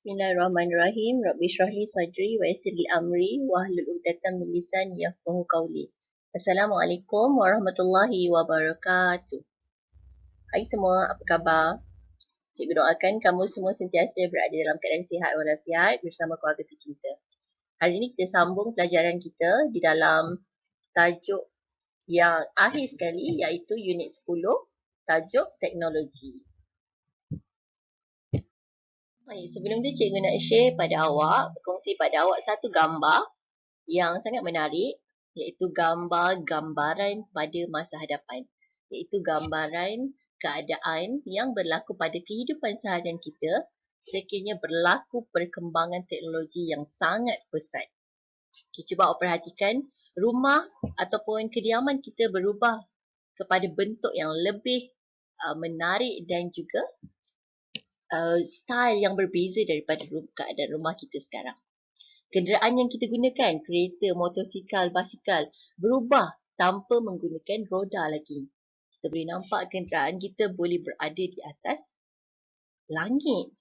Bismillahirrahmanirrahim. Rabbi shrah li sadri wa yassir li amri wahlul 'uqdatam min lisani yafqahu qawli. Assalamualaikum warahmatullahi wabarakatuh. Hai semua, apa khabar? Cikgu doakan kamu semua sentiasa berada dalam keadaan sihat walafiat bersama keluarga tercinta. Hari ini kita sambung pelajaran kita di dalam tajuk yang akhir sekali iaitu unit 10, tajuk teknologi. Baik, sebelum tu cikgu nak share pada awak, berkongsi pada awak satu gambar yang sangat menarik, iaitu gambaran pada masa hadapan. Iaitu gambaran keadaan yang berlaku pada kehidupan seharian kita sekiranya berlaku perkembangan teknologi yang sangat pesat. Okay, cuba awak perhatikan, rumah ataupun kediaman kita berubah kepada bentuk yang lebih menarik dan juga style yang berbeza daripada keadaan rumah kita sekarang. Kenderaan yang kita gunakan, kereta, motosikal, basikal, berubah tanpa menggunakan roda lagi. Kita boleh nampak kenderaan kita boleh berada di atas langit,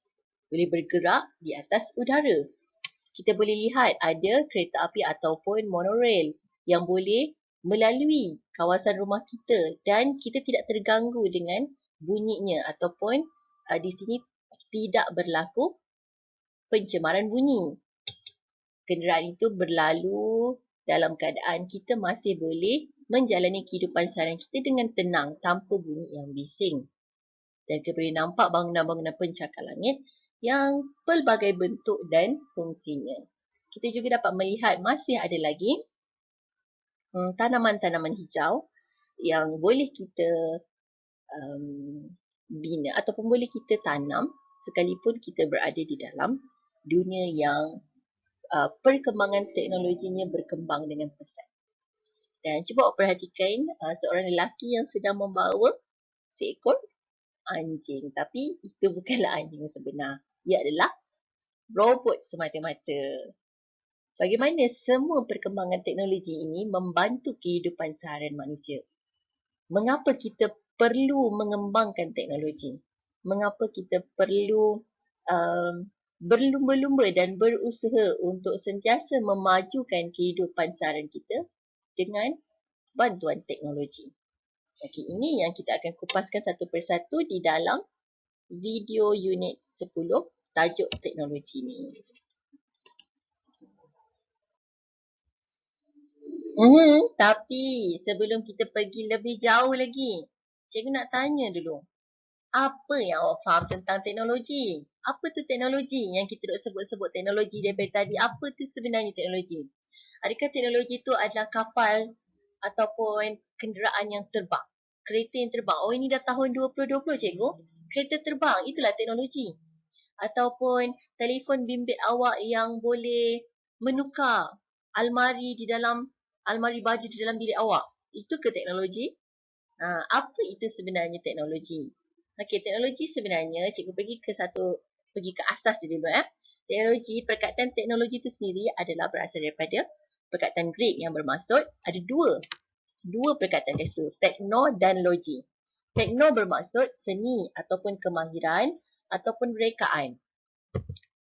boleh bergerak di atas udara. Kita boleh lihat ada kereta api ataupun monorail yang boleh melalui kawasan rumah kita dan kita tidak terganggu dengan bunyinya ataupun di sini tidak berlaku pencemaran bunyi. Kenderaan itu berlalu dalam keadaan kita masih boleh menjalani kehidupan seharian kita dengan tenang tanpa bunyi yang bising. Dan kita boleh nampak bangunan-bangunan pencakar langit yang pelbagai bentuk dan fungsinya. Kita juga dapat melihat masih ada lagi tanaman-tanaman hijau yang boleh kita bina ataupun boleh kita tanam sekalipun kita berada di dalam dunia yang perkembangan teknologinya berkembang dengan pesat. Dan cuba awak perhatikan seorang lelaki yang sedang membawa seekor anjing. Tapi itu bukanlah anjing yang sebenar. Ia adalah robot semata-mata. Bagaimana semua perkembangan teknologi ini membantu kehidupan seharian manusia? Mengapa kita perlu mengembangkan teknologi? Mengapa kita perlu berlumba-lumba dan berusaha untuk sentiasa memajukan kehidupan seharian kita dengan bantuan teknologi? Okey, ini yang kita akan kupaskan satu persatu di dalam video unit 10 tajuk teknologi ni. Tapi sebelum kita pergi lebih jauh lagi, cikgu nak tanya dulu. Apa yang awak faham tentang teknologi? Apa tu teknologi yang kita duk sebut-sebut teknologi daripada tadi? Apa tu sebenarnya teknologi? Adakah teknologi tu adalah kapal ataupun kenderaan yang terbang? Kereta yang terbang. Oh, ini dah tahun 2020 cikgu. Kereta terbang, itulah teknologi. Ataupun telefon bimbit awak yang boleh menukar almari di dalam almari baju di dalam bilik awak. Itu ke teknologi? Apa itu sebenarnya teknologi? Okey, teknologi sebenarnya cikgu pergi ke asas dulu Teknologi, perkataan teknologi itu sendiri adalah berasal daripada perkataan Greek yang bermaksud ada dua perkataan itu, tekno dan logi. Tekno bermaksud seni ataupun kemahiran ataupun rekaan.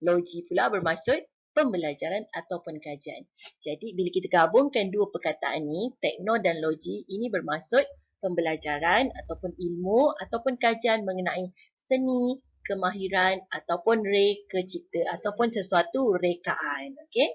Logi pula bermaksud pembelajaran ataupun kajian. Jadi bila kita gabungkan dua perkataan ni, tekno dan logi, ini bermaksud pembelajaran ataupun ilmu ataupun kajian mengenai seni, kemahiran ataupun reka cipta ataupun sesuatu rekaan. Okey?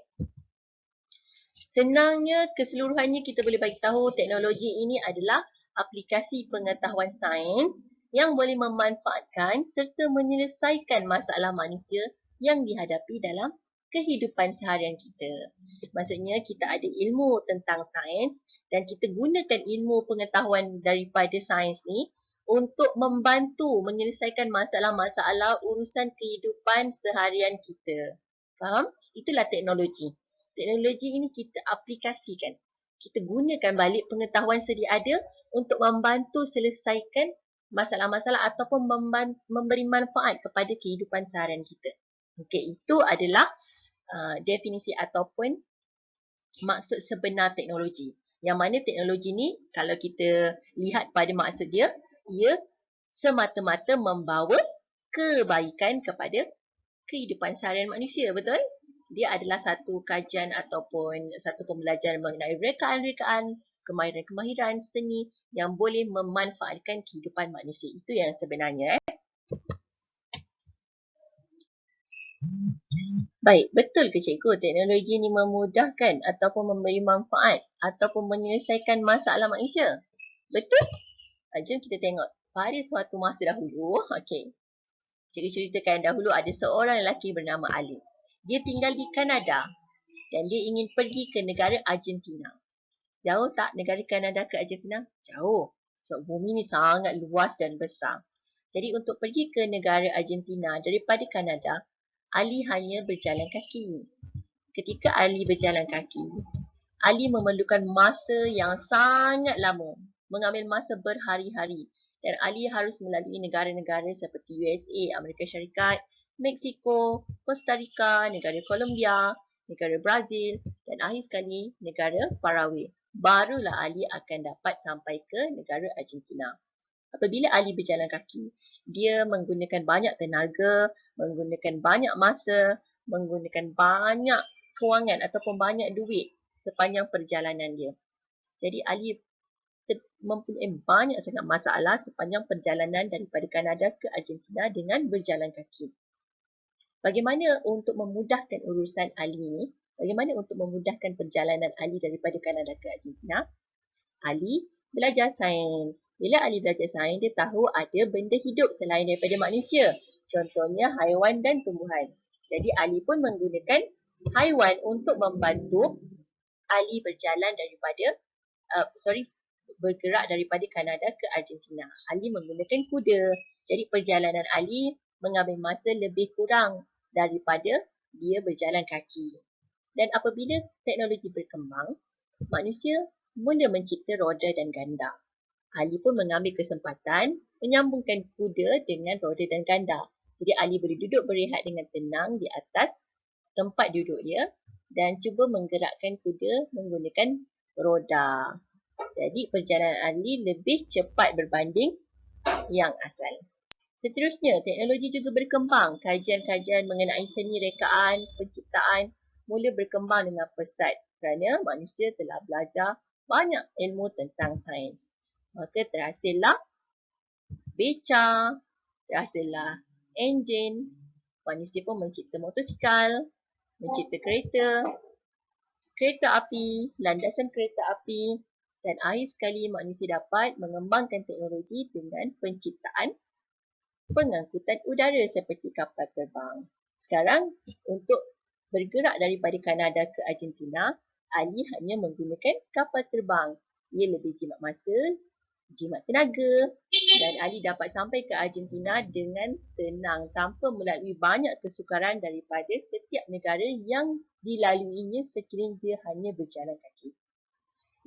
Senangnya keseluruhannya kita boleh bagi tahu teknologi ini adalah aplikasi pengetahuan sains yang boleh memanfaatkan serta menyelesaikan masalah manusia yang dihadapi dalam kehidupan seharian kita. Maksudnya kita ada ilmu tentang sains dan kita gunakan ilmu pengetahuan daripada sains ni untuk membantu menyelesaikan masalah-masalah urusan kehidupan seharian kita. Faham? Itulah teknologi. Teknologi ini kita aplikasikan. Kita gunakan balik pengetahuan sedia ada untuk membantu selesaikan masalah-masalah ataupun memberi manfaat kepada kehidupan seharian kita. Okey, itu adalah definisi ataupun maksud sebenar teknologi. Yang mana teknologi ni kalau kita lihat pada maksud dia, ia semata-mata membawa kebaikan kepada kehidupan seharian manusia, betul? Dia adalah satu kajian ataupun satu pembelajaran mengenai rekaan-rekaan, kemahiran-kemahiran seni yang boleh memanfaatkan kehidupan manusia. Itu yang sebenarnya. Baik, betul ke cikgu teknologi ini memudahkan ataupun memberi manfaat ataupun menyelesaikan masalah manusia? Betul? Jom kita tengok. Pada suatu masa dahulu, okey. Cikgu ceritakan dahulu ada seorang lelaki bernama Ali. Dia tinggal di Kanada dan dia ingin pergi ke negara Argentina. Jauh tak negara Kanada ke Argentina? Jauh. Sebab bumi ni sangat luas dan besar. Jadi untuk pergi ke negara Argentina daripada Kanada, Ali hanya berjalan kaki. Ketika Ali berjalan kaki, Ali memerlukan masa yang sangat lama, mengambil masa berhari-hari. Dan Ali harus melalui negara-negara seperti USA, Amerika Syarikat, Mexico, Costa Rica, negara Colombia, negara Brazil dan akhir sekali negara Paraguay. Barulah Ali akan dapat sampai ke negara Argentina. Apabila Ali berjalan kaki, dia menggunakan banyak tenaga, menggunakan banyak masa, menggunakan banyak kewangan ataupun banyak duit sepanjang perjalanan dia. Jadi Ali mempunyai banyak sangat masalah sepanjang perjalanan daripada Kanada ke Argentina dengan berjalan kaki. Bagaimana untuk memudahkan urusan Ali ini? Bagaimana untuk memudahkan perjalanan Ali daripada Kanada ke Argentina? Ali belajar sains. Bila Ali belajar sains, dia tahu ada benda hidup selain daripada manusia. Contohnya haiwan dan tumbuhan. Jadi Ali pun menggunakan haiwan untuk membantu Ali berjalan daripada bergerak daripada Kanada ke Argentina. Ali menggunakan kuda. Jadi perjalanan Ali mengambil masa lebih kurang daripada dia berjalan kaki. Dan apabila teknologi berkembang, manusia mula mencipta roda dan ganda. Ali pun mengambil kesempatan menyambungkan kuda dengan roda dan ganda. Jadi Ali boleh duduk berehat dengan tenang di atas tempat duduk dia dan cuba menggerakkan kuda menggunakan roda. Jadi perjalanan Ali lebih cepat berbanding yang asal. Seterusnya, teknologi juga berkembang. Kajian-kajian mengenai seni rekaan, penciptaan mula berkembang dengan pesat kerana manusia telah belajar banyak ilmu tentang sains. Maka terhasillah beca, terhasillah enjin, manusia pun mencipta motosikal, mencipta kereta api, landasan kereta api dan akhir sekali manusia dapat mengembangkan teknologi dengan penciptaan pengangkutan udara seperti kapal terbang. Sekarang untuk bergerak daripada Kanada ke Argentina, Ali hanya menggunakan kapal terbang. Ia lebih jimat masa, jimat tenaga dan Ali dapat sampai ke Argentina dengan tenang tanpa melalui banyak kesukaran daripada setiap negara yang dilaluinya sekiranya dia hanya berjalan kaki.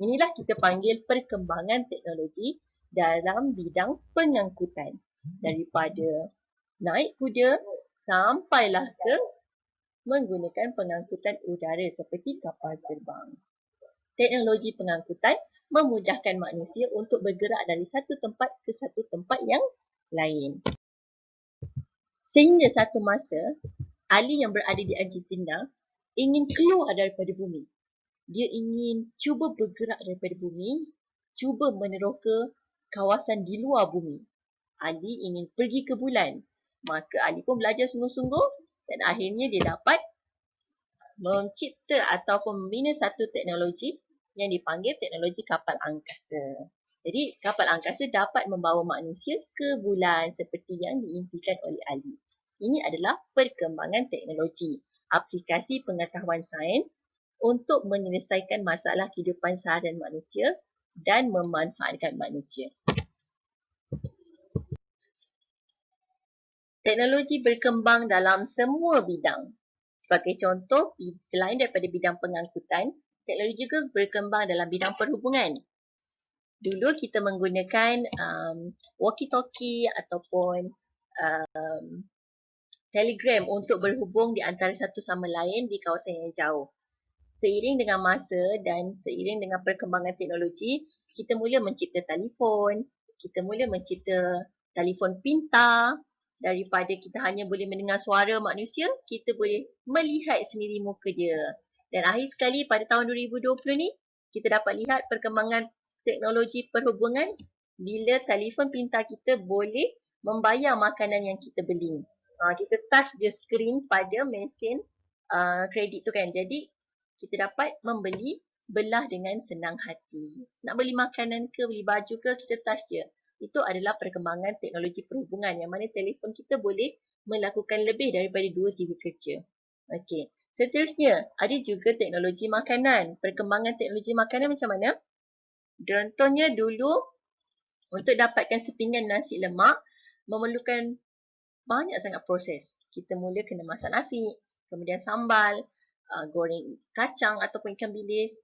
Inilah kita panggil perkembangan teknologi dalam bidang pengangkutan. Daripada naik kuda sampailah ke menggunakan pengangkutan udara seperti kapal terbang. Teknologi pengangkutan memudahkan manusia untuk bergerak dari satu tempat ke satu tempat yang lain. Sehingga satu masa, Ali yang berada di Argentina ingin keluar daripada bumi. Dia ingin cuba bergerak daripada bumi, cuba meneroka kawasan di luar bumi. Ali ingin pergi ke bulan. Maka Ali pun belajar sungguh-sungguh dan akhirnya dia dapat mencipta ataupun membina satu teknologi yang dipanggil teknologi kapal angkasa. Jadi kapal angkasa dapat membawa manusia ke bulan seperti yang diimpikan oleh Ali. Ini adalah perkembangan teknologi, aplikasi pengetahuan sains untuk menyelesaikan masalah kehidupan seharian manusia dan memanfaatkan manusia. Teknologi berkembang dalam semua bidang. Sebagai contoh, selain daripada bidang pengangkutan, teknologi juga berkembang dalam bidang perhubungan. Dulu kita menggunakan walkie-talkie ataupun telegram untuk berhubung di antara satu sama lain di kawasan yang jauh. Seiring dengan masa dan seiring dengan perkembangan teknologi, kita mula mencipta telefon, kita mula mencipta telefon pintar Daripada kita hanya boleh mendengar suara manusia, kita boleh melihat sendiri muka dia. Dan akhir sekali pada tahun 2020 ni, kita dapat lihat perkembangan teknologi perhubungan bila telefon pintar kita boleh membayar makanan yang kita beli. Kita touch je skrin pada mesin kredit tu kan. Jadi kita dapat membeli belah dengan senang hati. Nak beli makanan ke, beli baju ke, kita touch je. Itu adalah perkembangan teknologi perhubungan yang mana telefon kita boleh melakukan lebih daripada 2-3 kerja. Okey. Seterusnya, ada juga teknologi makanan. Perkembangan teknologi makanan macam mana? Contohnya dulu, untuk dapatkan sepinggan nasi lemak, memerlukan banyak sangat proses. Kita mula kena masak nasi, kemudian sambal, goreng kacang ataupun ikan bilis,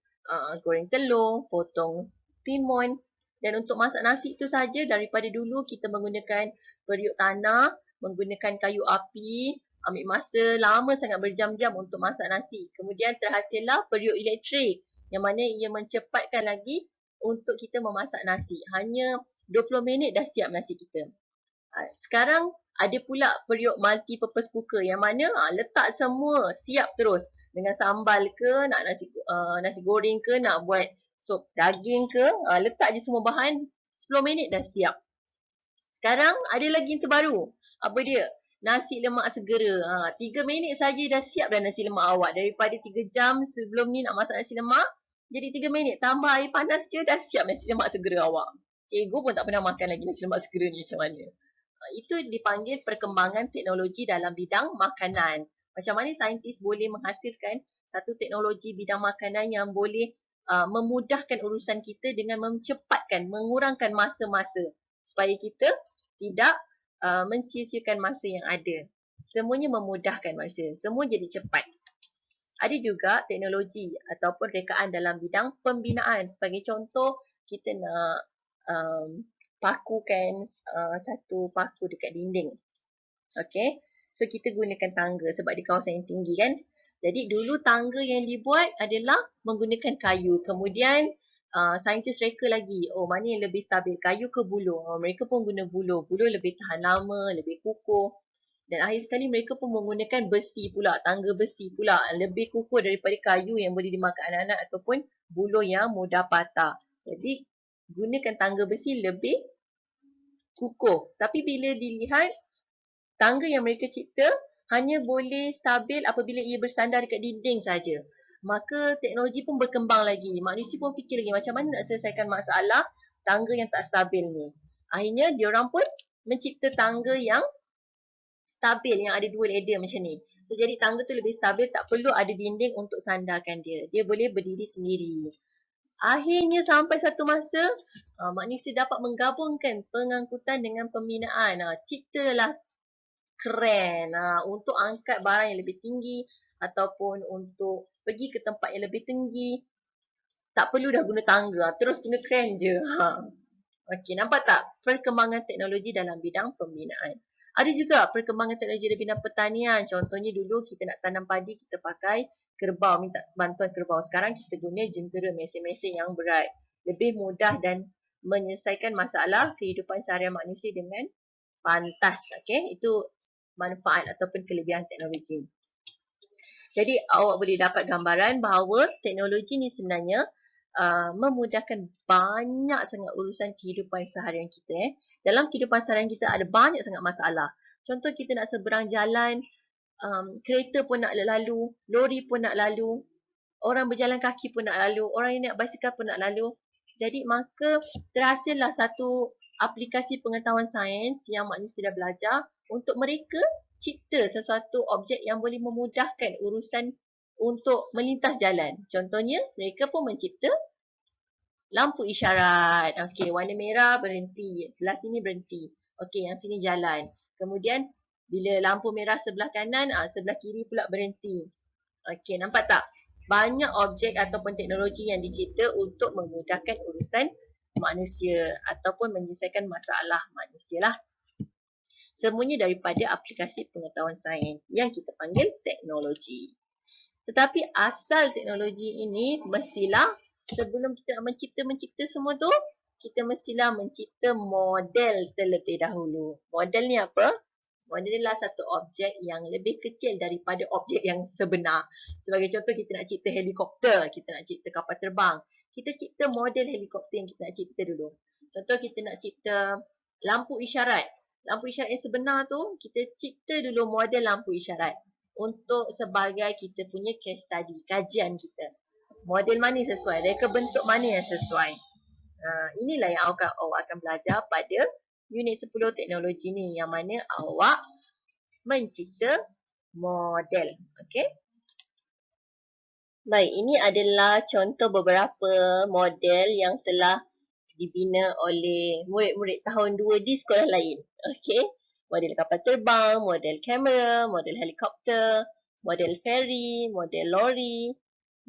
goreng telur, potong timun. Dan untuk masak nasi itu saja, daripada dulu kita menggunakan periuk tanah, menggunakan kayu api, ambil masa lama sangat berjam-jam untuk masak nasi. Kemudian terhasillah periuk elektrik yang mana ia mencepatkan lagi untuk kita memasak nasi. Hanya 20 minit dah siap nasi kita. Sekarang ada pula periuk multi-purpose cooker yang mana letak semua siap terus. Dengan sambal ke, nak nasi goreng ke, nak buat sup daging ke, letak je semua bahan, 10 minit dah siap. Sekarang ada lagi yang terbaru. Apa dia? Nasi lemak segera. 3 minit saja dah siap dah nasi lemak awak. Daripada 3 jam sebelum ni nak masak nasi lemak, jadi 3 minit. Tambah air panas je dah siap nasi lemak segera awak. Cikgu pun tak pernah makan lagi nasi lemak segera ni macam mana. Itu dipanggil perkembangan teknologi dalam bidang makanan. Macam mana saintis boleh menghasilkan satu teknologi bidang makanan yang boleh memudahkan urusan kita dengan mencepatkan, mengurangkan masa-masa supaya kita tidak mensia-siakan masa yang ada. Semuanya memudahkan masa, semua jadi cepat. Ada juga teknologi ataupun rekaan dalam bidang pembinaan. Sebagai contoh, kita nak pakukan satu paku dekat dinding. Okay. So kita gunakan tangga sebab di kawasan yang tinggi kan. Jadi dulu tangga yang dibuat adalah menggunakan kayu. Kemudian saintis reka lagi, mana yang lebih stabil, kayu ke buluh. Mereka pun guna buluh. Buluh lebih tahan lama, lebih kukuh. Dan akhir sekali mereka pun menggunakan besi pula, tangga besi pula. Lebih kukuh daripada kayu yang boleh dimakan anak-anak ataupun buluh yang mudah patah. Jadi gunakan tangga besi lebih kukuh. Tapi bila dilihat, tangga yang mereka cipta hanya boleh stabil apabila ia bersandar dekat dinding saja. Maka teknologi pun berkembang lagi. Manusia pun fikir lagi macam mana nak selesaikan masalah tangga yang tak stabil ni. Akhirnya diorang pun mencipta tangga yang stabil, yang ada 2 ladder macam ni. So jadi tangga tu lebih stabil, tak perlu ada dinding untuk sandarkan dia. Dia boleh berdiri sendiri. Akhirnya sampai satu masa manusia dapat menggabungkan pengangkutan dengan pembinaan. Ciptalah kren untuk angkat barang yang lebih tinggi ataupun untuk pergi ke tempat yang lebih tinggi. Tak perlu dah guna tangga, terus guna kren je. Okey, nampak tak perkembangan teknologi dalam bidang pembinaan. Ada juga perkembangan teknologi dalam bidang pertanian. Contohnya dulu kita nak tanam padi, kita pakai kerbau, minta bantuan kerbau. Sekarang kita guna jentera, mesin-mesin yang berat. Lebih mudah dan menyelesaikan masalah kehidupan seharian manusia dengan pantas. Okey, itu manfaat ataupun kelebihan teknologi. Jadi awak boleh dapat gambaran bahawa teknologi ni sebenarnya memudahkan banyak sangat urusan kehidupan seharian kita. Dalam kehidupan seharian kita ada banyak sangat masalah. Contoh kita nak seberang jalan, kereta pun nak lalu, lori pun nak lalu, orang berjalan kaki pun nak lalu, orang yang naik basikal pun nak lalu. Jadi maka terhasillah satu aplikasi pengetahuan sains yang manusia dah belajar untuk mereka cipta sesuatu objek yang boleh memudahkan urusan untuk melintas jalan. Contohnya, mereka pun mencipta lampu isyarat. Okey, warna merah berhenti, belah sini berhenti. Okey, yang sini jalan. Kemudian, bila lampu merah sebelah kanan, sebelah kiri pula berhenti. Okey, nampak tak? Banyak objek ataupun teknologi yang dicipta untuk memudahkan urusan manusia ataupun menyelesaikan masalah manusia lah. Semuanya daripada aplikasi pengetahuan sains yang kita panggil teknologi. Tetapi asal teknologi ini mestilah sebelum kita mencipta semua tu, kita mestilah mencipta model terlebih dahulu. Model ni apa? Model adalah satu objek yang lebih kecil daripada objek yang sebenar. Sebagai contoh, kita nak cipta helikopter, kita nak cipta kapal terbang. Kita cipta model helikopter yang kita nak cipta dulu. Contoh, kita nak cipta lampu isyarat. Lampu isyarat yang sebenar tu, kita cipta dulu model lampu isyarat. Untuk sebagai kita punya case study, kajian kita. Model mana yang sesuai, reka bentuk mana yang sesuai. Inilah yang awak akan belajar pada unit 10 teknologi ni, yang mana awak mencipta model. Okey. Baik, ini adalah contoh beberapa model yang telah dibina oleh murid-murid tahun 2 di sekolah lain. Okey. Model kapal terbang, model kamera, model helikopter, model ferry, model lori,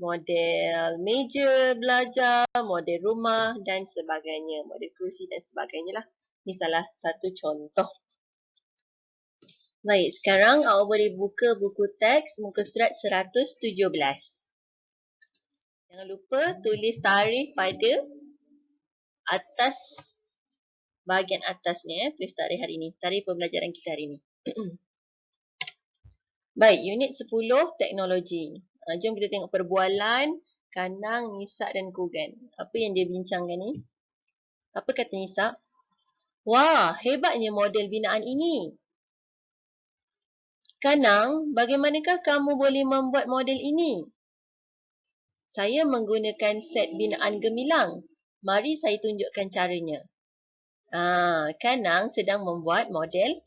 model meja belajar, model rumah dan sebagainya. Model kerusi dan sebagainya lah. Ini salah satu contoh. Baik, sekarang awak boleh buka buku teks muka surat 117. Jangan lupa tulis tarikh pada atas, bahagian atas ni. Tulis tarikh hari ni, tarikh pembelajaran kita hari ni. Baik, unit 10 teknologi. Jom kita tengok perbualan Kanang, Nisak dan Kugan. Apa yang dia bincangkan ni? Apa kata Nisak? Wah, hebatnya model binaan ini. Kanang, bagaimanakah kamu boleh membuat model ini? Saya menggunakan set binaan gemilang. Mari saya tunjukkan caranya. Kanang sedang membuat model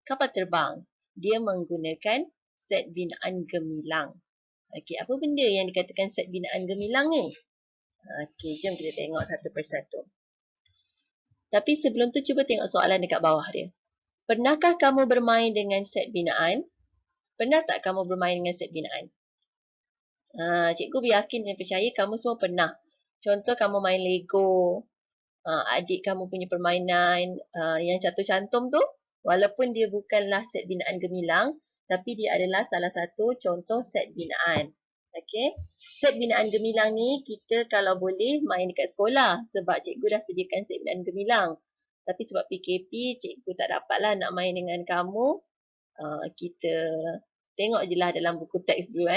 kapal terbang. Dia menggunakan set binaan gemilang. Okey, apa benda yang dikatakan set binaan gemilang ni? Okey, jom kita tengok satu persatu. Tapi sebelum tu cuba tengok soalan dekat bawah dia. Pernahkah kamu bermain dengan set binaan? Pernah tak kamu bermain dengan set binaan? Cikgu yakin dan percaya kamu semua pernah. Contoh kamu main Lego. Adik kamu punya permainan yang jatuh cantum tu. Walaupun dia bukanlah set binaan gemilang. Tapi dia adalah salah satu contoh set binaan. Okey. Set binaan gemilang ni kita kalau boleh main dekat sekolah. Sebab cikgu dah sediakan set binaan gemilang. Tapi sebab PKP, cikgu tak dapatlah nak main dengan kamu. Kita tengok je lah dalam buku teks dulu.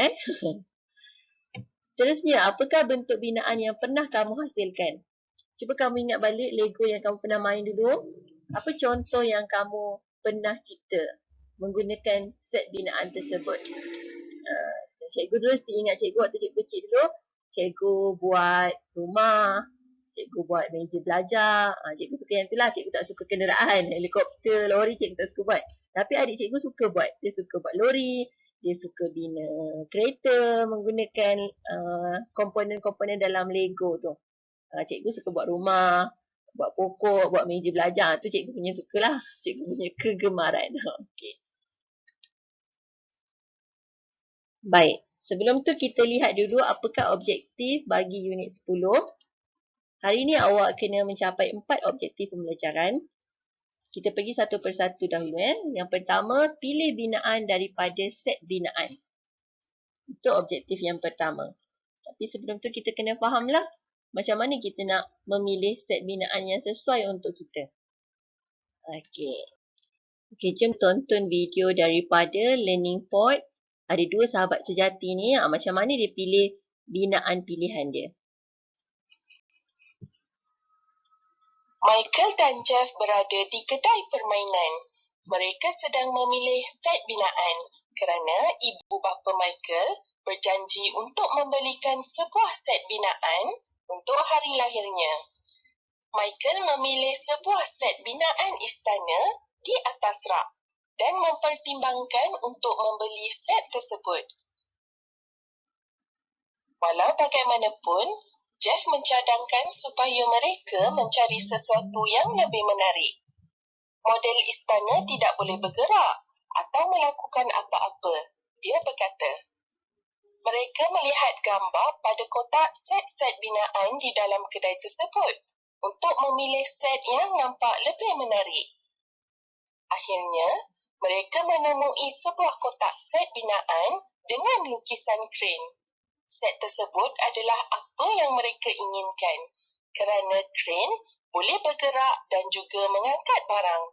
Seterusnya, apakah bentuk binaan yang pernah kamu hasilkan? Cuba kamu ingat balik Lego yang kamu pernah main dulu. Apa contoh yang kamu pernah cipta menggunakan set binaan tersebut? Cikgu dulu mesti ingat cikgu waktu cikgu kecil dulu. Cikgu buat rumah. Cikgu buat meja belajar. Cikgu suka yang itulah. Cikgu tak suka kenderaan. Helikopter, lori cikgu tak suka buat. Tapi adik cikgu suka buat. Dia suka buat lori. Dia suka bina kereta menggunakan komponen-komponen dalam Lego tu. Cikgu suka buat rumah, buat pokok, buat meja belajar. Tu cikgu punya sukalah. Cikgu punya kegemaran. Okey. Baik. Sebelum tu kita lihat dulu apakah objektif bagi unit 10. Hari ni awak kena mencapai 4 objektif pembelajaran. Kita pergi satu persatu dahulu. Yang pertama, pilih binaan daripada set binaan. Itu objektif yang pertama. Tapi sebelum tu kita kena fahamlah macam mana kita nak memilih set binaan yang sesuai untuk kita. Okey, jom tonton video daripada Learning Pod. Ada 2 sahabat sejati ni. Macam mana dia pilih binaan pilihan dia. Michael dan Jeff berada di kedai permainan. Mereka sedang memilih set binaan kerana ibu bapa Michael berjanji untuk membelikan sebuah set binaan untuk hari lahirnya. Michael memilih sebuah set binaan istana di atas rak dan mempertimbangkan untuk membeli set tersebut. Walau bagaimanapun, Jeff mencadangkan supaya mereka mencari sesuatu yang lebih menarik. Model istana tidak boleh bergerak atau melakukan apa-apa, dia berkata. Mereka melihat gambar pada kotak set-set binaan di dalam kedai tersebut untuk memilih set yang nampak lebih menarik. Akhirnya, mereka menemui sebuah kotak set binaan dengan lukisan kren. Set tersebut adalah apa yang mereka inginkan kerana kren boleh bergerak dan juga mengangkat barang.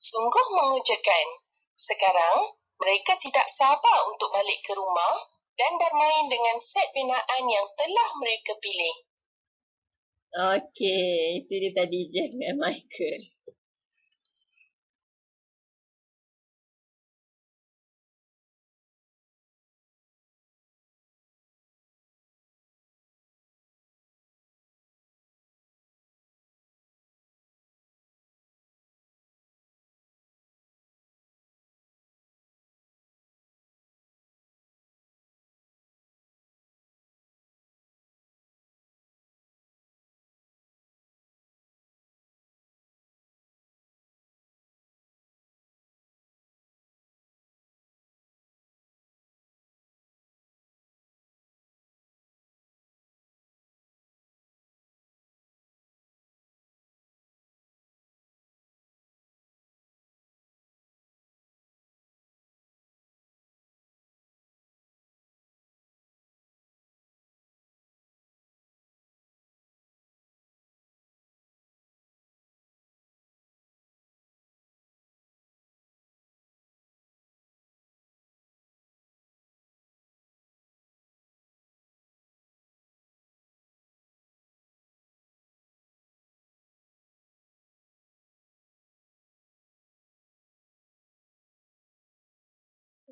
Sungguh mengejutkan. Sekarang, mereka tidak sabar untuk balik ke rumah dan bermain dengan set binaan yang telah mereka pilih. Okey, itu dia tadi Jeff dan Michael.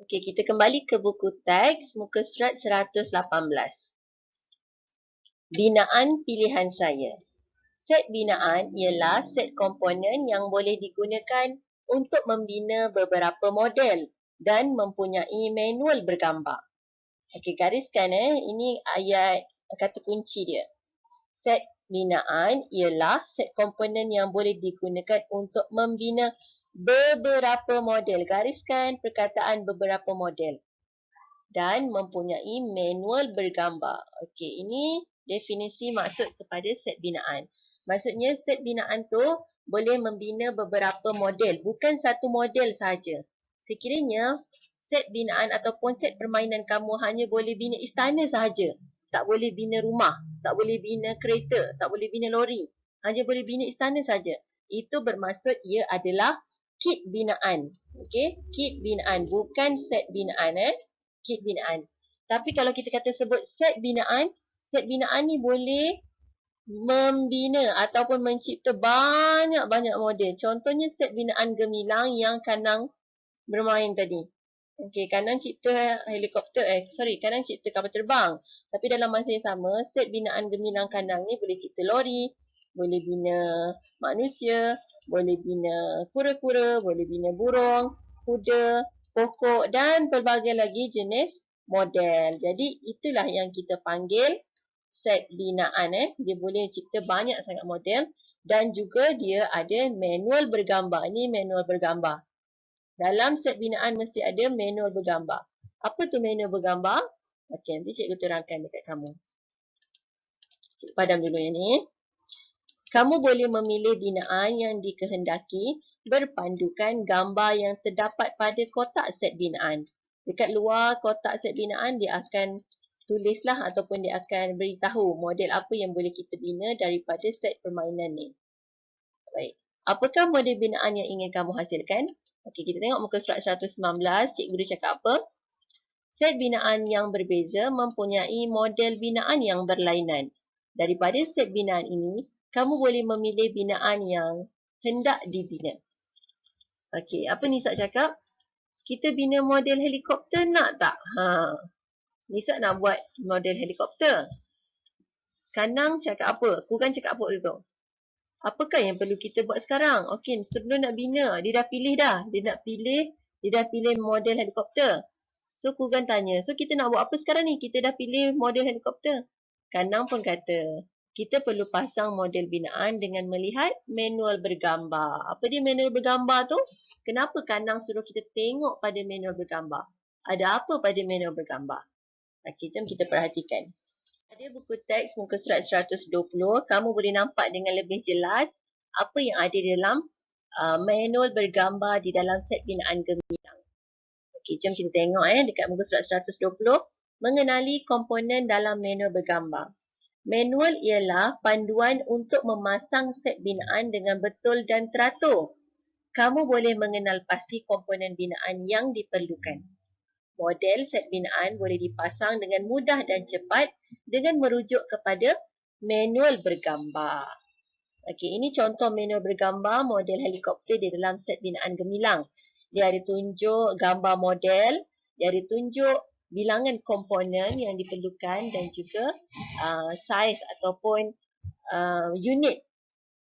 Okey, kita kembali ke buku teks muka surat 118. Binaan pilihan saya. Set binaan ialah set komponen yang boleh digunakan untuk membina beberapa model dan mempunyai manual bergambar. Okey, gariskan ini ayat kata kunci dia. Set binaan ialah set komponen yang boleh digunakan untuk membina beberapa model. Gariskan perkataan beberapa model. Dan mempunyai manual bergambar. Okey, ini definisi maksud kepada set binaan. Maksudnya set binaan tu boleh membina beberapa model, bukan satu model saja. Sekiranya set binaan ataupun set permainan kamu hanya boleh bina istana sahaja, tak boleh bina rumah, tak boleh bina kereta, tak boleh bina lori, hanya boleh bina istana saja. Itu bermaksud ia adalah kit binaan. Okey, kit binaan, bukan set binaan kit binaan. Tapi kalau kita kata sebut set binaan ni boleh membina ataupun mencipta banyak-banyak model. Contohnya set binaan gemilang yang Kanang bermain tadi. Okey, Kanang cipta helikopter, Kanang cipta kapal terbang. Tapi dalam masa yang sama, set binaan gemilang Kanang ni boleh cipta lori, boleh bina manusia, boleh bina kura-kura, boleh bina burung, kuda, pokok dan pelbagai lagi jenis model. Jadi itulah yang kita panggil set binaan. Dia boleh cipta banyak sangat model dan juga dia ada manual bergambar. Ini manual bergambar. Dalam set binaan mesti ada manual bergambar. Apa tu manual bergambar? Okey, nanti cikgu terangkan dekat kamu. Cikgu padam dulu yang ni. Kamu boleh memilih binaan yang dikehendaki berpandukan gambar yang terdapat pada kotak set binaan. Dekat luar kotak set binaan dia akan tulislah ataupun dia akan beritahu model apa yang boleh kita bina daripada set permainan ni. Baik. Apakah model binaan yang ingin kamu hasilkan? Okey, kita tengok muka surat 119. Cikgu dia cakap apa? Set binaan yang berbeza mempunyai model binaan yang berlainan. Daripada set binaan ini, kamu boleh memilih binaan yang hendak dibina. Okey, apa Nisa cakap? Kita bina model helikopter nak tak? Nisa nak buat model helikopter. Kanang cakap apa? Kugan cakap apa tu? Apakah yang perlu kita buat sekarang? Okey, sebelum nak bina, dia dah pilih dah. Dia dah pilih model helikopter. So, Kugan tanya, so kita nak buat apa sekarang ni? Kita dah pilih model helikopter. Kanang pun kata, kita perlu pasang model binaan dengan melihat manual bergambar. Apa dia manual bergambar tu? Kenapa Kanang suruh kita tengok pada manual bergambar? Ada apa pada manual bergambar? Okey, jom kita perhatikan. Ada buku teks muka surat 120. Kamu boleh nampak dengan lebih jelas apa yang ada dalam manual bergambar di dalam set binaan gemilang. Okey, jom kita tengok dekat muka surat 120. Mengenali komponen dalam manual bergambar. Manual ialah panduan untuk memasang set binaan dengan betul dan teratur. kamu boleh mengenal pasti komponen binaan yang diperlukan. Model set binaan boleh dipasang dengan mudah dan cepat dengan merujuk kepada manual bergambar. Okey, ini contoh manual bergambar model helikopter di dalam set binaan gemilang. Dia ada tunjuk gambar model, dia ada tunjuk bilangan komponen yang diperlukan dan juga saiz ataupun unit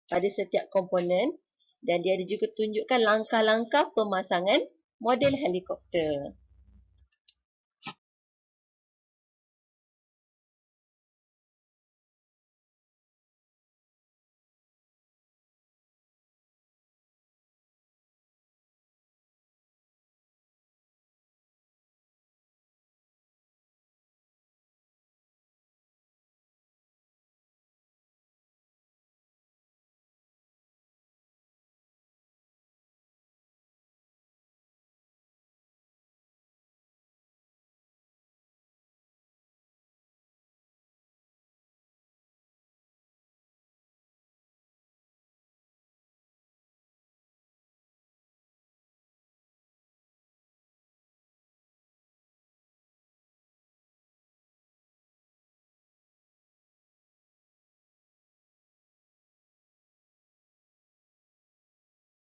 pada setiap komponen, dan dia ada juga tunjukkan langkah-langkah pemasangan model helikopter.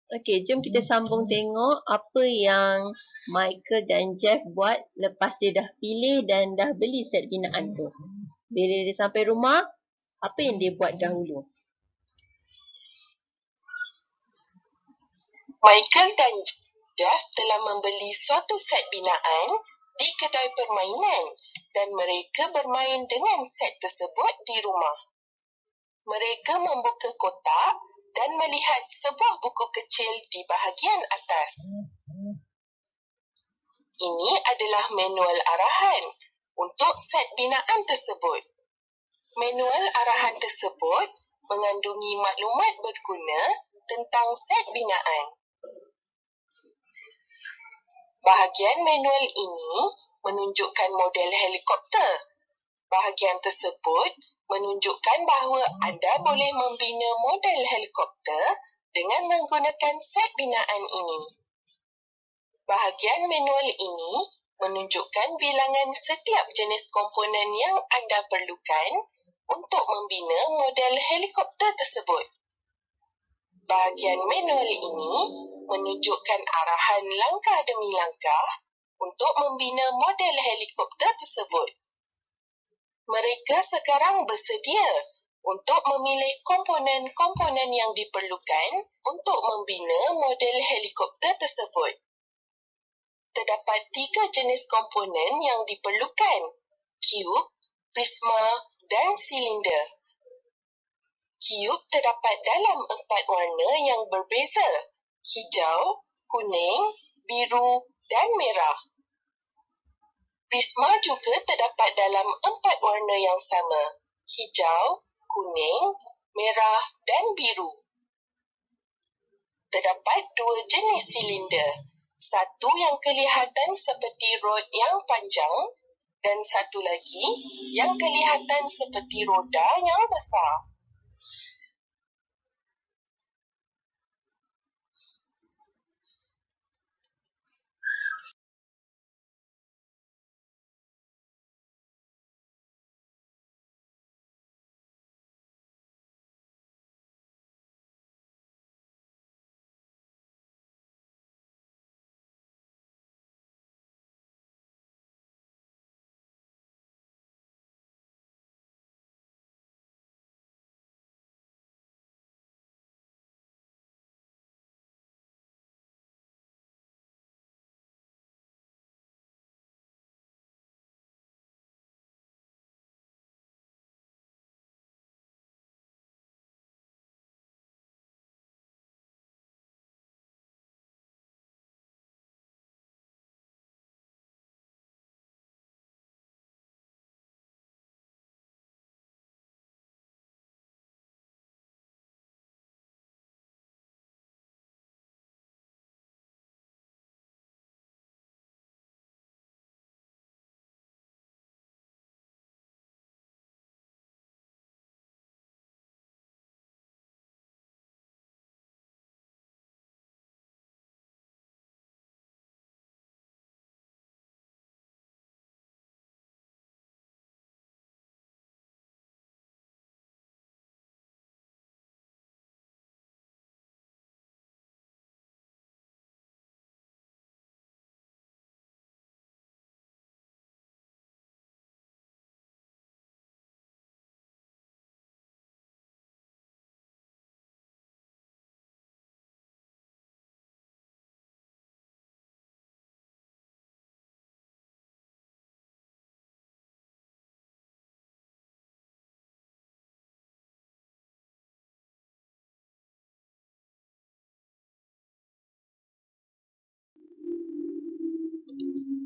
Okey, jom kita sambung tengok apa yang Michael dan Jeff buat lepas dia dah pilih dan dah beli set binaan tu. Bila dia sampai rumah, apa yang dia buat dahulu? Michael dan Jeff telah membeli suatu set binaan di kedai permainan dan mereka bermain dengan set tersebut di rumah. Mereka membuka kotak dan melihat sebuah buku kecil di bahagian atas. Ini adalah manual arahan untuk set binaan tersebut. Manual arahan tersebut mengandungi maklumat berguna tentang set binaan. Bahagian manual ini menunjukkan model helikopter. Bahagian tersebut menunjukkan bahawa anda boleh membina model helikopter dengan menggunakan set binaan ini. Bahagian manual ini menunjukkan bilangan setiap jenis komponen yang anda perlukan untuk membina model helikopter tersebut. Bahagian manual ini menunjukkan arahan langkah demi langkah untuk membina model helikopter tersebut. Mereka sekarang bersedia untuk memilih komponen-komponen yang diperlukan untuk membina model helikopter tersebut. Terdapat 3 jenis komponen yang diperlukan: cube, prisma dan silinder. Cube terdapat dalam 4 warna yang berbeza: hijau, kuning, biru dan merah. Prisma juga terdapat dalam 4 warna yang sama: hijau, kuning, merah dan biru. Terdapat 2 jenis silinder. Satu yang kelihatan seperti rod yang panjang dan satu lagi yang kelihatan seperti roda yang besar.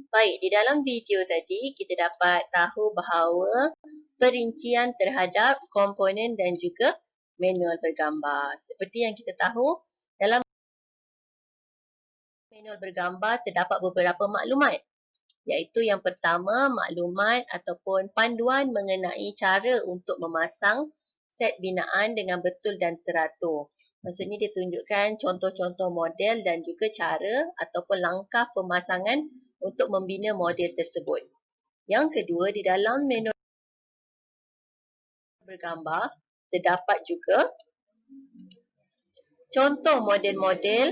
Baik, di dalam video tadi kita dapat tahu bahawa perincian terhadap komponen dan juga manual bergambar. Seperti yang kita tahu, dalam manual bergambar terdapat beberapa maklumat. Iaitu yang pertama, maklumat ataupun panduan mengenai cara untuk memasang set binaan dengan betul dan teratur. Maksudnya dia tunjukkan contoh-contoh model dan juga cara ataupun langkah pemasangan untuk membina model tersebut. Yang kedua, di dalam manual bergambar terdapat juga contoh model-model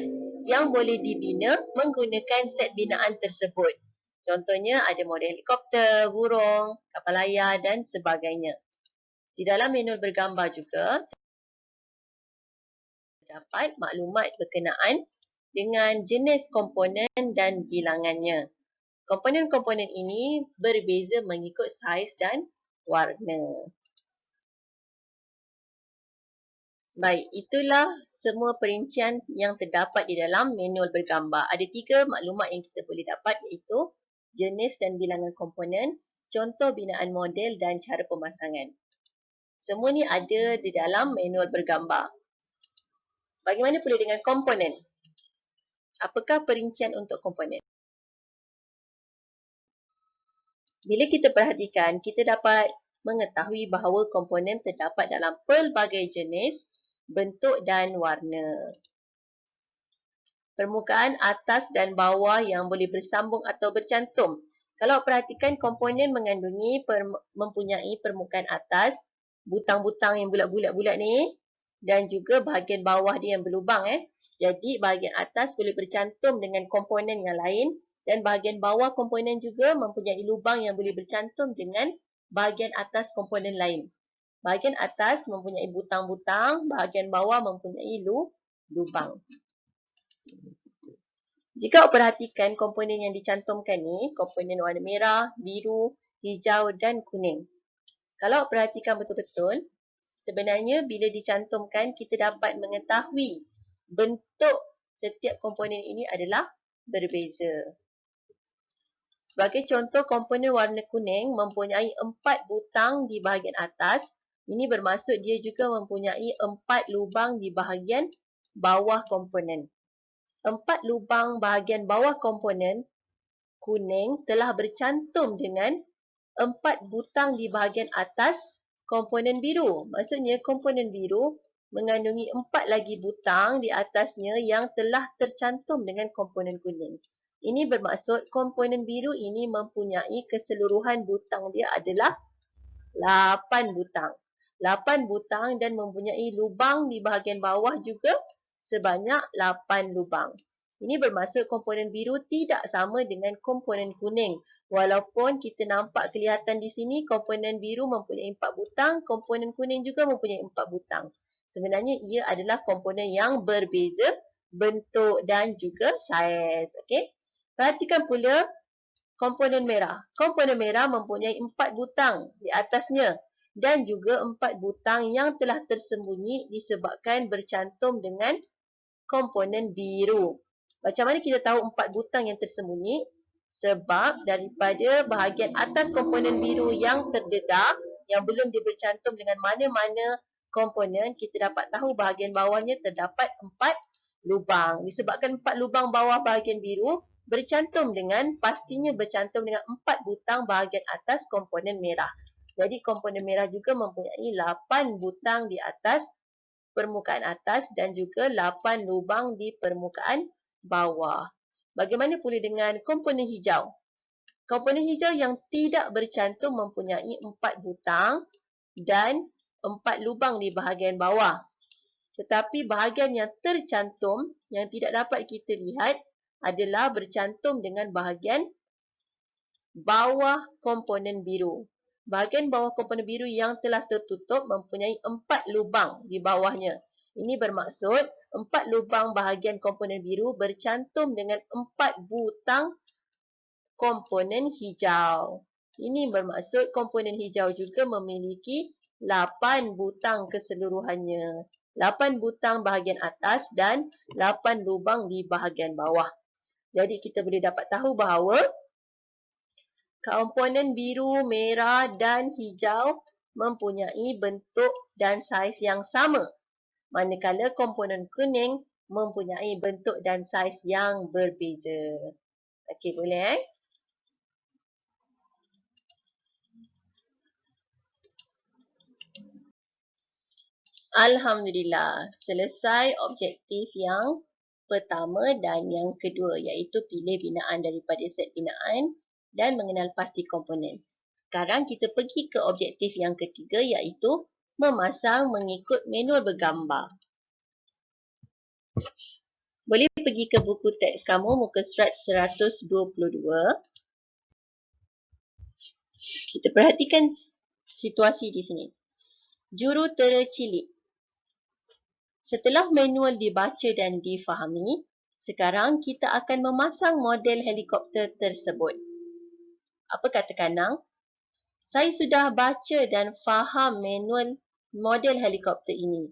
yang boleh dibina menggunakan set binaan tersebut. Contohnya ada model helikopter, burung, kapal layar dan sebagainya. Di dalam manual bergambar juga terdapat maklumat berkenaan dengan jenis komponen dan bilangannya. Komponen-komponen ini berbeza mengikut saiz dan warna. Baik, itulah semua perincian yang terdapat di dalam manual bergambar. Ada 3 maklumat yang kita boleh dapat iaitu jenis dan bilangan komponen, contoh binaan model dan cara pemasangan. Semua ni ada di dalam manual bergambar. Bagaimana pula dengan komponen? Apakah perincian untuk komponen? Bila kita perhatikan, kita dapat mengetahui bahawa komponen terdapat dalam pelbagai jenis, bentuk dan warna. Permukaan atas dan bawah yang boleh bersambung atau bercantum. Kalau perhatikan, komponen mempunyai permukaan atas, butang-butang yang bulat-bulat ni, dan juga bahagian bawah dia yang berlubang. Jadi bahagian atas boleh bercantum dengan komponen yang lain dan bahagian bawah komponen juga mempunyai lubang yang boleh bercantum dengan bahagian atas komponen lain. Bahagian atas mempunyai butang-butang, bahagian bawah mempunyai lubang. Jika perhatikan komponen yang dicantumkan ni, komponen warna merah, biru, hijau dan kuning. Kalau perhatikan betul-betul, sebenarnya bila dicantumkan kita dapat mengetahui bentuk setiap komponen ini adalah berbeza. Sebagai contoh, komponen warna kuning mempunyai 4 butang di bahagian atas. Ini bermaksud dia juga mempunyai 4 lubang di bahagian bawah komponen. 4 lubang bahagian bawah komponen kuning telah bercantum dengan 4 butang di bahagian atas komponen biru. Maksudnya komponen biru mengandungi 4 lagi butang di atasnya yang telah tercantum dengan komponen kuning. Ini bermaksud komponen biru ini mempunyai keseluruhan butang dia adalah 8 butang. 8 butang dan mempunyai lubang di bahagian bawah juga sebanyak 8 lubang. Ini bermaksud komponen biru tidak sama dengan komponen kuning. Walaupun kita nampak kelihatan di sini komponen biru mempunyai 4 butang, komponen kuning juga mempunyai 4 butang. Sebenarnya ia adalah komponen yang berbeza bentuk dan juga saiz. Okey. Perhatikan pula komponen merah. Komponen merah mempunyai 4 butang di atasnya dan juga 4 butang yang telah tersembunyi disebabkan bercantum dengan komponen biru. Macam mana kita tahu 4 butang yang tersembunyi? Sebab daripada bahagian atas komponen biru yang terdedah, yang belum bercantum dengan mana-mana komponen, kita dapat tahu bahagian bawahnya terdapat 4 lubang. Disebabkan 4 lubang bawah bahagian biru, pastinya bercantum dengan 4 butang bahagian atas komponen merah. Jadi komponen merah juga mempunyai 8 butang di atas permukaan atas dan juga 8 lubang di permukaan bawah. Bagaimana pula dengan komponen hijau? Komponen hijau yang tidak bercantum mempunyai 4 butang dan 4 lubang di bahagian bawah. Tetapi bahagian yang tercantum yang tidak dapat kita lihat adalah bercantum dengan bahagian bawah komponen biru. Bahagian bawah komponen biru yang telah tertutup mempunyai 4 lubang di bawahnya. Ini bermaksud 4 lubang bahagian komponen biru bercantum dengan 4 butang komponen hijau. Ini bermaksud komponen hijau juga memiliki 8 butang keseluruhannya. 8 butang bahagian atas dan 8 lubang di bahagian bawah. Jadi kita boleh dapat tahu bahawa komponen biru, merah dan hijau mempunyai bentuk dan saiz yang sama. Manakala komponen kuning mempunyai bentuk dan saiz yang berbeza. Okey, boleh Alhamdulillah, selesai objektif yang pertama dan yang kedua, iaitu pilih binaan daripada set binaan dan mengenal pasti komponen. Sekarang kita pergi ke objektif yang ketiga, iaitu memasang mengikut manual bergambar. Boleh pergi ke buku teks kamu, muka surat 122. Kita perhatikan situasi di sini. Jurutera cilik. Setelah manual dibaca dan difahami, sekarang kita akan memasang model helikopter tersebut. Apa kata Kanang? Saya sudah baca dan faham manual model helikopter ini.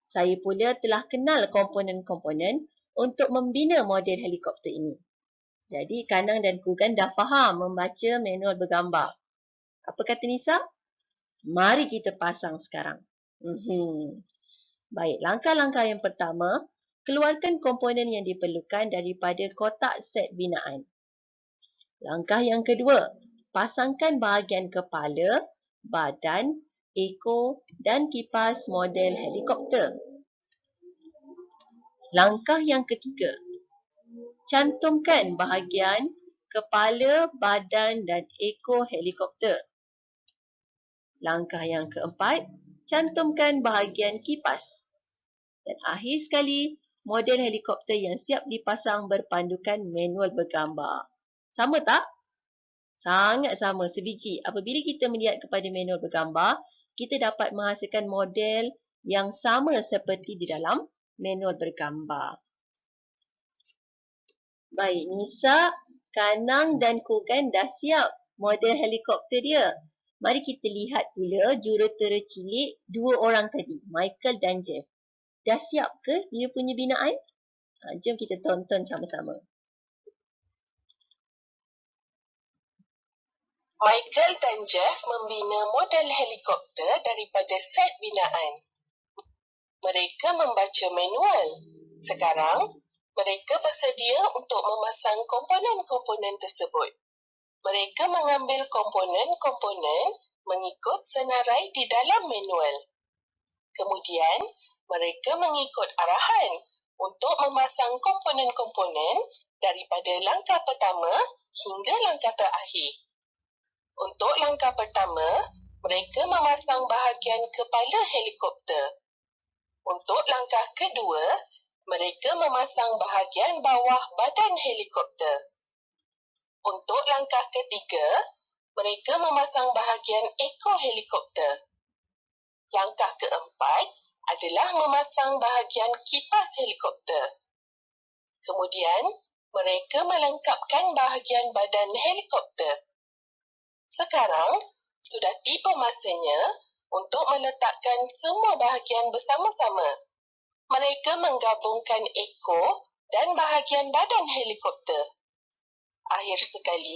Saya pula telah kenal komponen-komponen untuk membina model helikopter ini. Jadi Kanang dan Kugan dah faham membaca manual bergambar. Apa kata Nisa? Mari kita pasang sekarang. Baik, langkah-langkah yang pertama, keluarkan komponen yang diperlukan daripada kotak set binaan. Langkah yang kedua, pasangkan bahagian kepala, badan, ekor dan kipas model helikopter. Langkah yang ketiga, cantumkan bahagian kepala, badan dan ekor helikopter. Langkah yang keempat, cantumkan bahagian kipas. Dan akhir sekali, model helikopter yang siap dipasang berpandukan manual bergambar. Sama tak? Sangat sama, sebiji. Apabila kita melihat kepada manual bergambar, kita dapat menghasilkan model yang sama seperti di dalam manual bergambar. Baik, Nisa, Kanang dan Kugan dah siap model helikopter dia. Mari kita lihat pula jurutera cilik dua orang tadi, Michael dan Jeff. Dah siap ke dia punya binaan? Jom kita tonton sama-sama. Michael dan Jeff membina model helikopter daripada set binaan. Mereka membaca manual. Sekarang, mereka bersedia untuk memasang komponen-komponen tersebut. Mereka mengambil komponen-komponen mengikut senarai di dalam manual. Kemudian, mereka mengikut arahan untuk memasang komponen-komponen daripada langkah pertama hingga langkah terakhir. Untuk langkah pertama, mereka memasang bahagian kepala helikopter. Untuk langkah kedua, mereka memasang bahagian bawah badan helikopter. Untuk langkah ketiga, mereka memasang bahagian ekor helikopter. Langkah keempat adalah memasang bahagian kipas helikopter. Kemudian, mereka melengkapkan bahagian badan helikopter. Sekarang, sudah tiba masanya untuk meletakkan semua bahagian bersama-sama. Mereka menggabungkan ekor dan bahagian badan helikopter. Akhir sekali,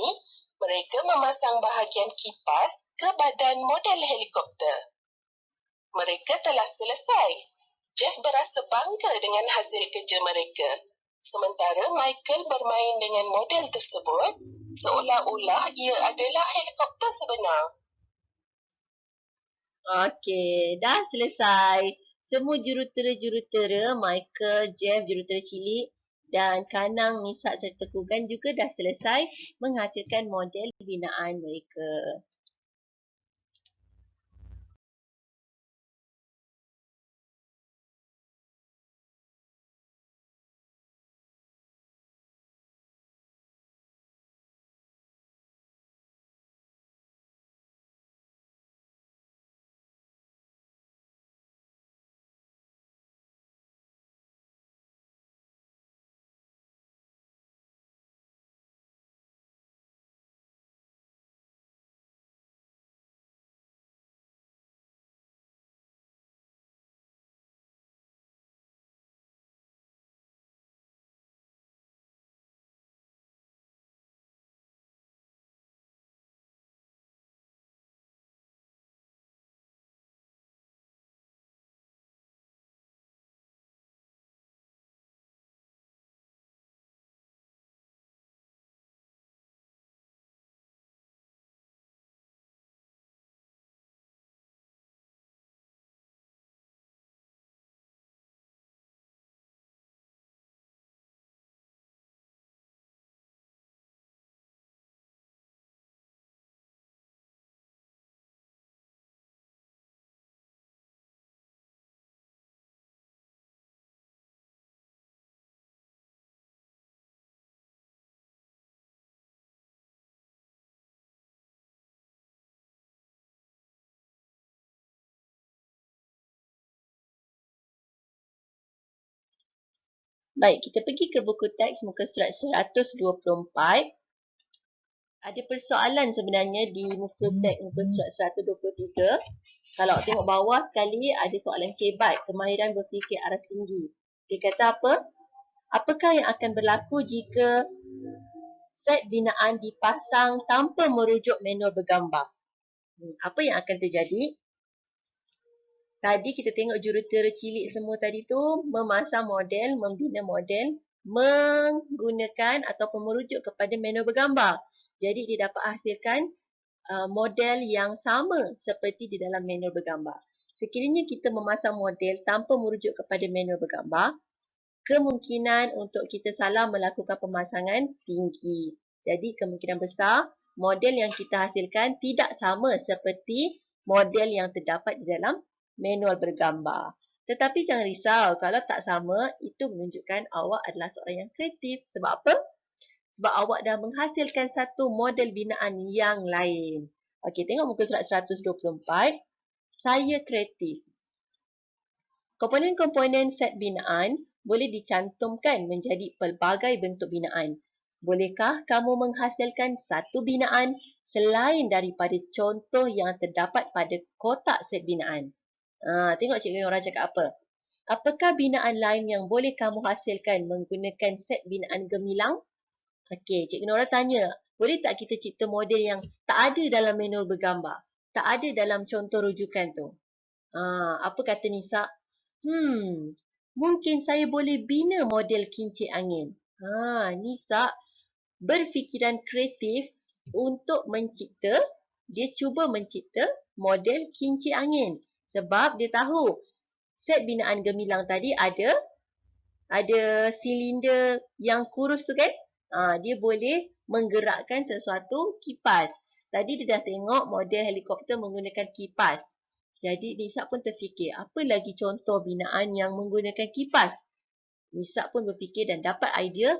mereka memasang bahagian kipas ke badan model helikopter. Mereka telah selesai. Jeff berasa bangga dengan hasil kerja mereka. Sementara Michael bermain dengan model tersebut seolah-olah ia adalah helikopter sebenar. Okey, dah selesai. Semua jurutera-jurutera, Michael, Jeff, jurutera cilik dan Kanang, Nisa serta Kugan juga dah selesai menghasilkan model binaan mereka. Baik, kita pergi ke buku teks muka surat 124. Ada persoalan sebenarnya di muka teks muka surat 123. Kalau tengok bawah sekali ada soalan kebat, kemahiran berfikir aras tinggi. Dia kata apa? Apakah yang akan berlaku jika set binaan dipasang tanpa merujuk manual bergambar? Apa yang akan terjadi? Tadi kita tengok jurutera cilik semua tadi tu memasang model, membina model menggunakan ataupun merujuk kepada manual bergambar. Jadi dia dapat hasilkan model yang sama seperti di dalam manual bergambar. Sekiranya kita memasang model tanpa merujuk kepada manual bergambar, kemungkinan untuk kita salah melakukan pemasangan tinggi. Jadi kemungkinan besar model yang kita hasilkan tidak sama seperti model yang terdapat di dalam manual bergambar. Tetapi jangan risau, kalau tak sama, itu menunjukkan awak adalah seorang yang kreatif. Sebab apa? Sebab awak dah menghasilkan satu model binaan yang lain. Okey, tengok muka surat 124. Saya kreatif. Komponen-komponen set binaan boleh dicantumkan menjadi pelbagai bentuk binaan. Bolehkah kamu menghasilkan satu binaan selain daripada contoh yang terdapat pada kotak set binaan? Tengok Cikgu Nora cakap apa. Apakah binaan lain yang boleh kamu hasilkan menggunakan set binaan gemilang? Okey, Cikgu Nora tanya, boleh tak kita cipta model yang tak ada dalam manual bergambar? Tak ada dalam contoh rujukan tu. Apa kata Nisa? Mungkin saya boleh bina model kincir angin. Nisa berfikiran kreatif untuk mencipta, dia cuba mencipta model kincir angin. Sebab dia tahu set binaan gemilang tadi ada silinder yang kurus tu kan? Dia boleh menggerakkan sesuatu kipas. Tadi dia dah tengok model helikopter menggunakan kipas. Jadi Nisa pun terfikir, apa lagi contoh binaan yang menggunakan kipas? Nisa pun berfikir dan dapat idea,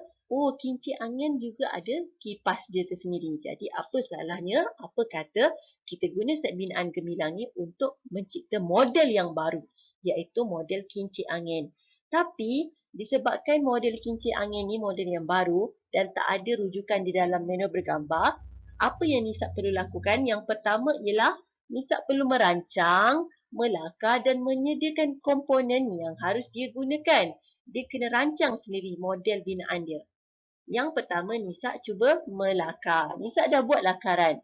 kincir angin juga ada kipas dia tersendiri. Jadi apa salahnya, apa kata kita guna set binaan gemilang ni untuk mencipta model yang baru, iaitu model kincir angin. Tapi disebabkan model kincir angin ni model yang baru dan tak ada rujukan di dalam manual bergambar, apa yang Nisa perlu lakukan? Yang pertama ialah Nisa perlu merancang, melakar dan menyediakan komponen yang harus dia gunakan. Dia kena rancang sendiri model binaan dia. Yang pertama Nisa cuba melakar. Nisa dah buat lakaran.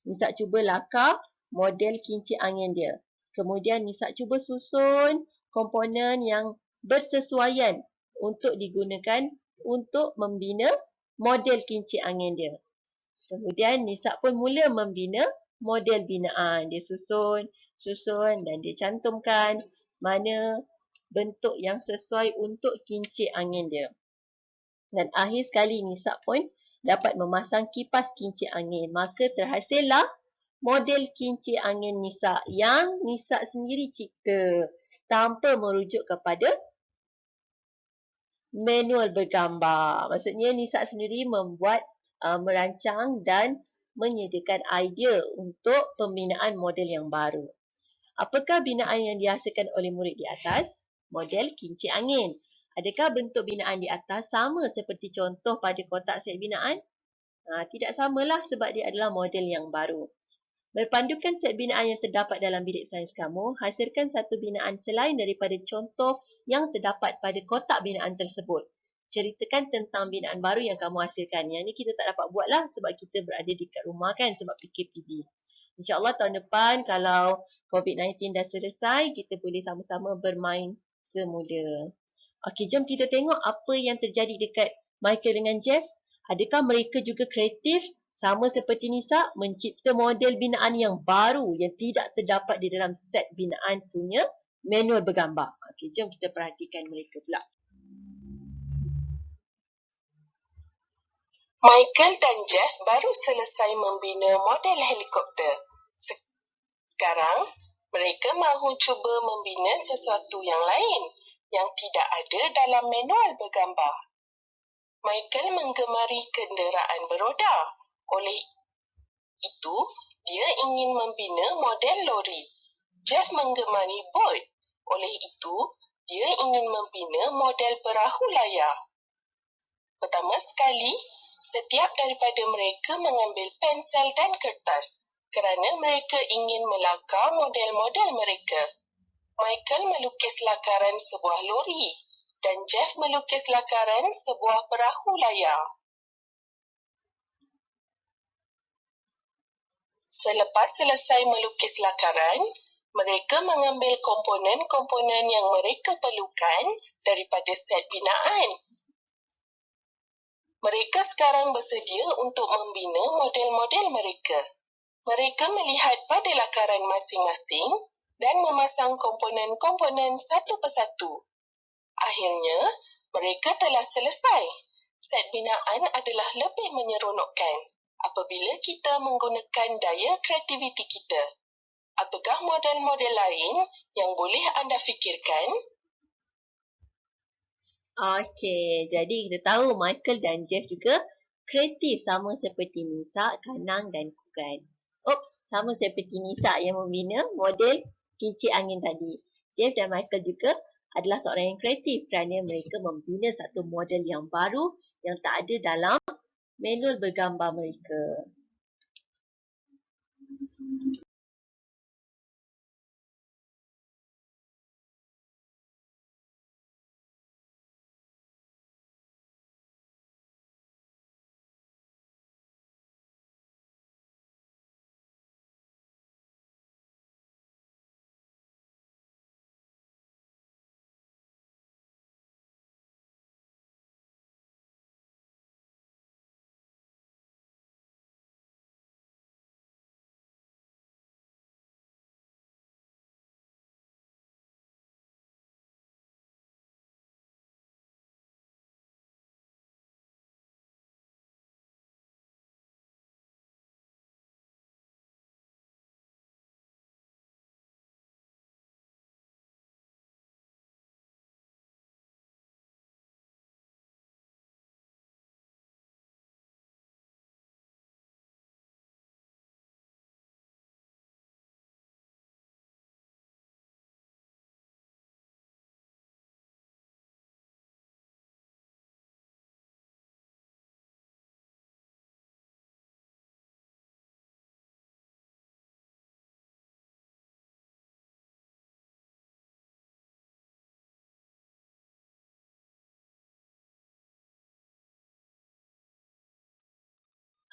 Nisa cuba lakar model kincir angin dia. Kemudian Nisa cuba susun komponen yang bersesuaian untuk digunakan untuk membina model kincir angin dia. Kemudian Nisa pun mula membina model binaan. Dia susun dan dia cantumkan mana bentuk yang sesuai untuk kincir angin dia. Dan akhir sekali Nisa pun dapat memasang kipas kincir angin. Maka terhasillah model kincir angin Nisa yang Nisa sendiri cipta tanpa merujuk kepada manual bergambar. Maksudnya Nisa sendiri membuat, merancang dan menyediakan idea untuk pembinaan model yang baru. Apakah binaan yang dihasilkan oleh murid di atas? Model kincir angin. Adakah bentuk binaan di atas sama seperti contoh pada kotak set binaan? Tidak samalah sebab dia adalah model yang baru. Berpandukan set binaan yang terdapat dalam bilik sains kamu, hasilkan satu binaan selain daripada contoh yang terdapat pada kotak binaan tersebut. Ceritakan tentang binaan baru yang kamu hasilkan. Yang ni kita tak dapat buat lah sebab kita berada dekat rumah kan sebab PKPB. InsyaAllah tahun depan kalau COVID-19 dah selesai, kita boleh sama-sama bermain semula. Okey, jom kita tengok apa yang terjadi dekat Michael dengan Jeff. Adakah mereka juga kreatif sama seperti Nisa mencipta model binaan yang baru yang tidak terdapat di dalam set binaan punya manual bergambar? Okey, jom kita perhatikan mereka pula. Michael dan Jeff baru selesai membina model helikopter. Sekarang, mereka mahu cuba membina sesuatu yang lain yang tidak ada dalam manual bergambar. Michael menggemari kenderaan beroda. Oleh itu, dia ingin membina model lori. Jeff menggemari bot. Oleh itu, Dia ingin membina model perahu layar. Pertama sekali, setiap daripada mereka mengambil pensel dan kertas kerana mereka ingin melakar model-model mereka. Michael melukis lakaran sebuah lori dan Jeff melukis lakaran sebuah perahu layar. Selepas selesai melukis lakaran, mereka mengambil komponen-komponen yang mereka perlukan daripada set binaan. Mereka sekarang bersedia untuk membina model-model mereka. Mereka melihat pada lakaran masing-masing dan memasang komponen-komponen satu persatu. Akhirnya, mereka telah selesai. Set binaan adalah lebih menyeronokkan apabila kita menggunakan daya kreativiti kita. Apakah model-model lain yang boleh anda fikirkan? Okey, jadi kita tahu Michael dan Jeff juga kreatif sama seperti Nisa, Kanang dan Kugan. Sama seperti Nisa yang membina model kincir angin tadi. Jeff dan Michael juga adalah seorang yang kreatif kerana mereka membina satu model yang baru yang tak ada dalam manual bergambar mereka.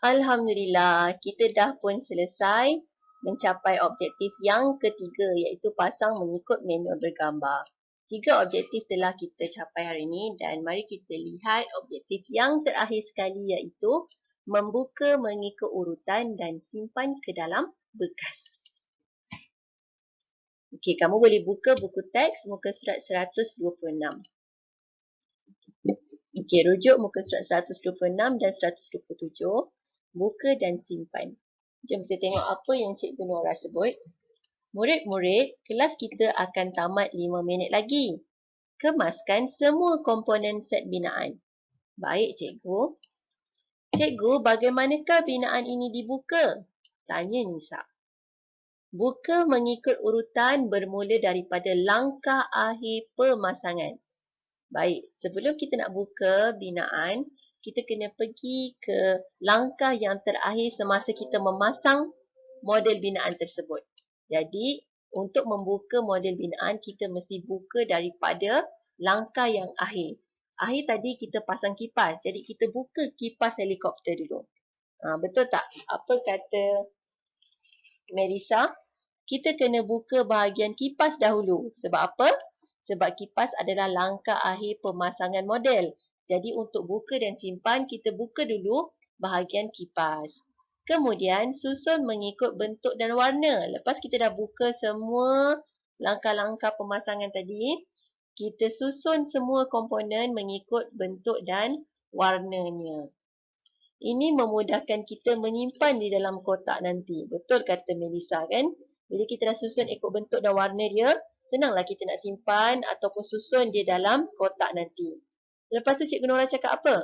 Alhamdulillah, kita dah pun selesai mencapai objektif yang ketiga iaitu pasang mengikut manual bergambar. 3 objektif telah kita capai hari ini dan mari kita lihat objektif yang terakhir sekali iaitu membuka mengikut urutan dan simpan ke dalam bekas. Okey, kamu boleh buka buku teks muka surat 126. Okey, rujuk muka surat 126 dan 127. Buka dan simpan. Jom kita tengok apa yang Cikgu Nora sebut. Murid-murid, kelas kita akan tamat 5 minit lagi. Kemaskan semua komponen set binaan. Baik, Cikgu. Cikgu, bagaimanakah binaan ini dibuka? Tanya Nisa. Buka mengikut urutan bermula daripada langkah akhir pemasangan. Baik, sebelum kita nak buka binaan, kita kena pergi ke langkah yang terakhir semasa kita memasang model binaan tersebut. Jadi, untuk membuka model binaan, kita mesti buka daripada langkah yang akhir. Akhir tadi kita pasang kipas, jadi kita buka kipas helikopter dulu. Betul tak? Apa kata Melissa? Kita kena buka bahagian kipas dahulu. Sebab apa? Sebab kipas adalah langkah akhir pemasangan model. Jadi untuk buka dan simpan, kita buka dulu bahagian kipas. Kemudian susun mengikut bentuk dan warna. Lepas kita dah buka semua langkah-langkah pemasangan tadi, kita susun semua komponen mengikut bentuk dan warnanya. Ini memudahkan kita menyimpan di dalam kotak nanti. Betul kata Melissa kan? Bila kita dah susun ikut bentuk dan warna dia, senanglah kita nak simpan ataupun susun dia dalam kotak nanti. Lepas tu Cikgu Nora cakap apa?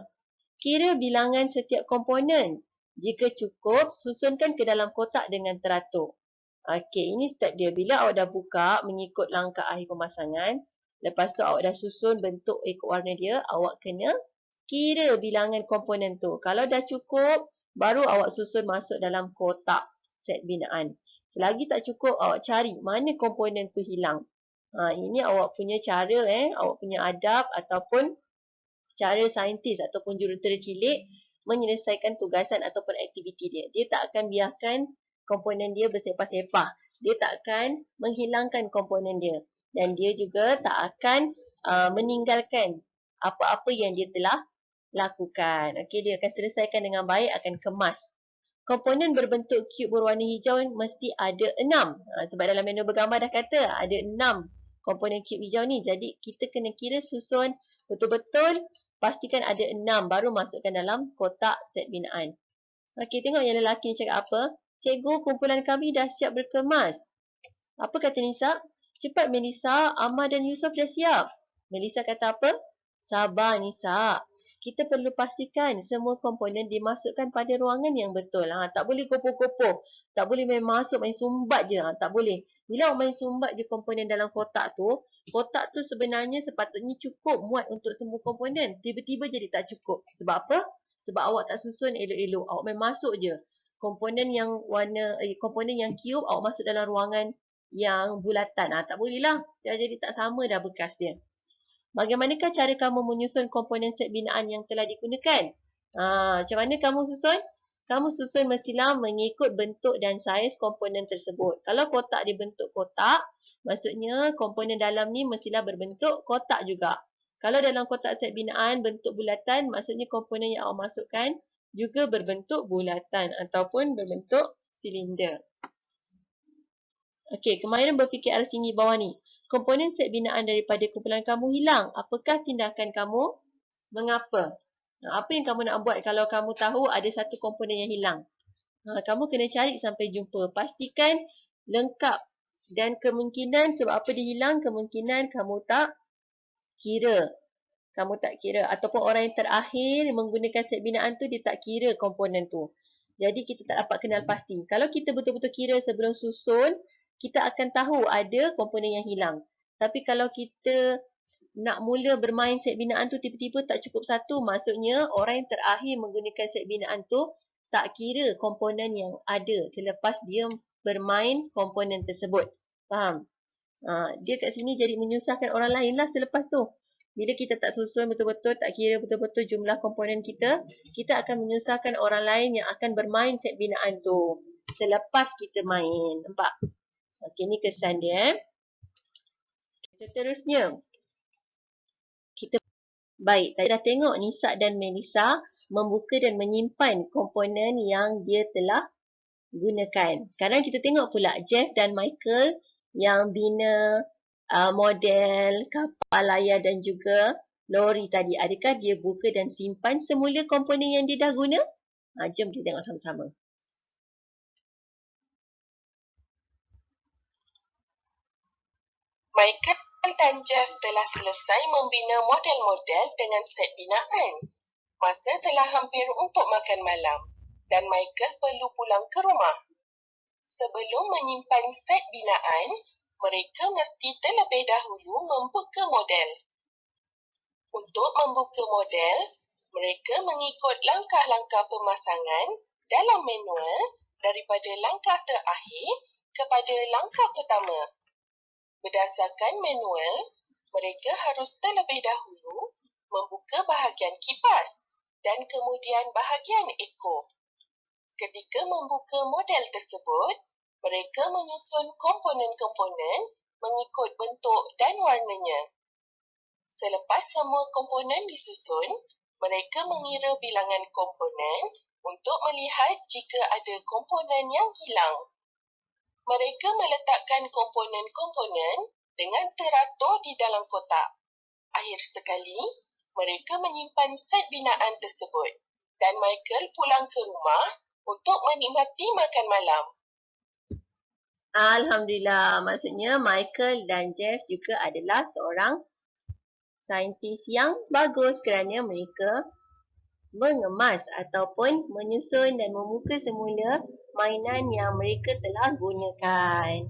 Kira bilangan setiap komponen. Jika cukup, susunkan ke dalam kotak dengan teratur. Okey, ini step dia. Bila awak dah buka mengikut langkah akhir pemasangan, Lepas tu awak dah susun bentuk ikut warna dia, awak kena kira bilangan komponen tu. Kalau dah cukup, baru awak susun masuk dalam kotak set binaan. Selagi tak cukup, awak cari mana komponen tu hilang. Ini awak punya cara, awak punya adab ataupun cara saintis ataupun jurutera cilik menyelesaikan tugasan ataupun aktiviti dia. Dia tak akan biarkan komponen dia bersepah-sepah. Dia tak akan menghilangkan komponen dia. Dan dia juga tak akan meninggalkan apa-apa yang dia telah lakukan. Okey, dia akan selesaikan dengan baik, akan kemas. Komponen berbentuk cube berwarna hijau mesti ada 6. Sebab dalam menu bergambar dah kata ada 6 komponen cube hijau ni. Jadi kita kena kira susun betul-betul, pastikan ada 6 baru masukkan dalam kotak set binaan. Okey, tengok yang lelaki ni cakap apa. Cikgu, kumpulan kami dah siap berkemas. Apa kata Nisa? Cepat Melissa, Amar dan Yusof dah siap. Melissa kata apa? Sabar Nisa. Kita perlu pastikan semua komponen dimasukkan pada ruangan yang betul. Tak boleh kopoh-kopoh. Tak boleh main masuk, main sumbat je. Tak boleh. Bila awak main sumbat je komponen dalam kotak tu sebenarnya sepatutnya cukup muat untuk semua komponen. Tiba-tiba jadi tak cukup. Sebab apa? Sebab awak tak susun elok-elok. Awak main masuk je. Komponen yang komponen yang cube awak masuk dalam ruangan yang bulatan. Tak boleh lah. Dah jadi tak sama dah bekas dia. Bagaimanakah cara kamu menyusun komponen set binaan yang telah digunakan? Macam mana kamu susun? Kamu susun mestilah mengikut bentuk dan saiz komponen tersebut. Kalau kotak dibentuk kotak, maksudnya komponen dalam ni mestilah berbentuk kotak juga. Kalau dalam kotak set binaan bentuk bulatan, maksudnya komponen yang awak masukkan juga berbentuk bulatan ataupun berbentuk silinder. Okey, kemahiran berfikir alas tinggi bawah ni. Komponen set binaan daripada kumpulan kamu hilang. Apakah tindakan kamu? Mengapa? Apa yang kamu nak buat kalau kamu tahu ada satu komponen yang hilang? Kamu kena cari sampai jumpa. Pastikan lengkap. Dan kemungkinan sebab apa dia hilang, kemungkinan kamu tak kira. Ataupun orang yang terakhir menggunakan set binaan tu, dia tak kira komponen tu. Jadi kita tak dapat kenal pasti. Kalau kita betul-betul kira sebelum susun, kita akan tahu ada komponen yang hilang. Tapi kalau kita nak mula bermain set binaan tu tiba-tiba tak cukup satu, maksudnya orang yang terakhir menggunakan set binaan tu tak kira komponen yang ada selepas dia bermain komponen tersebut. Faham? Dia kat sini jadi menyusahkan orang lain lah selepas tu. Bila kita tak susun betul-betul, tak kira betul-betul jumlah komponen kita, kita akan menyusahkan orang lain yang akan bermain set binaan tu selepas kita main. Nampak? Okey, ni kesan dia. Seterusnya, baik, tadi dah tengok Nisa dan Melissa membuka dan menyimpan komponen yang dia telah gunakan. Sekarang kita tengok pula Jeff dan Michael yang bina model kapal layar dan juga lori tadi. Adakah dia buka dan simpan semula komponen yang dia dah guna? Jom kita tengok sama-sama. Michael dan Jeff telah selesai membina model-model dengan set binaan. Masa telah hampir untuk makan malam dan Michael perlu pulang ke rumah. Sebelum menyimpan set binaan, mereka mesti terlebih dahulu membuka model. Untuk membuka model, mereka mengikut langkah-langkah pemasangan dalam manual daripada langkah terakhir kepada langkah pertama. Berdasarkan manual, mereka harus terlebih dahulu membuka bahagian kipas dan kemudian bahagian ekor. Ketika membuka model tersebut, mereka menyusun komponen-komponen mengikut bentuk dan warnanya. Selepas semua komponen disusun, mereka mengira bilangan komponen untuk melihat jika ada komponen yang hilang. Mereka meletakkan komponen-komponen dengan teratur di dalam kotak. Akhir sekali, mereka menyimpan set binaan tersebut dan Michael pulang ke rumah untuk menikmati makan malam. Alhamdulillah, maksudnya Michael dan Jeff juga adalah seorang saintis yang bagus kerana mereka mengemas ataupun menyusun dan membuka semula mainan yang mereka telah gunakan.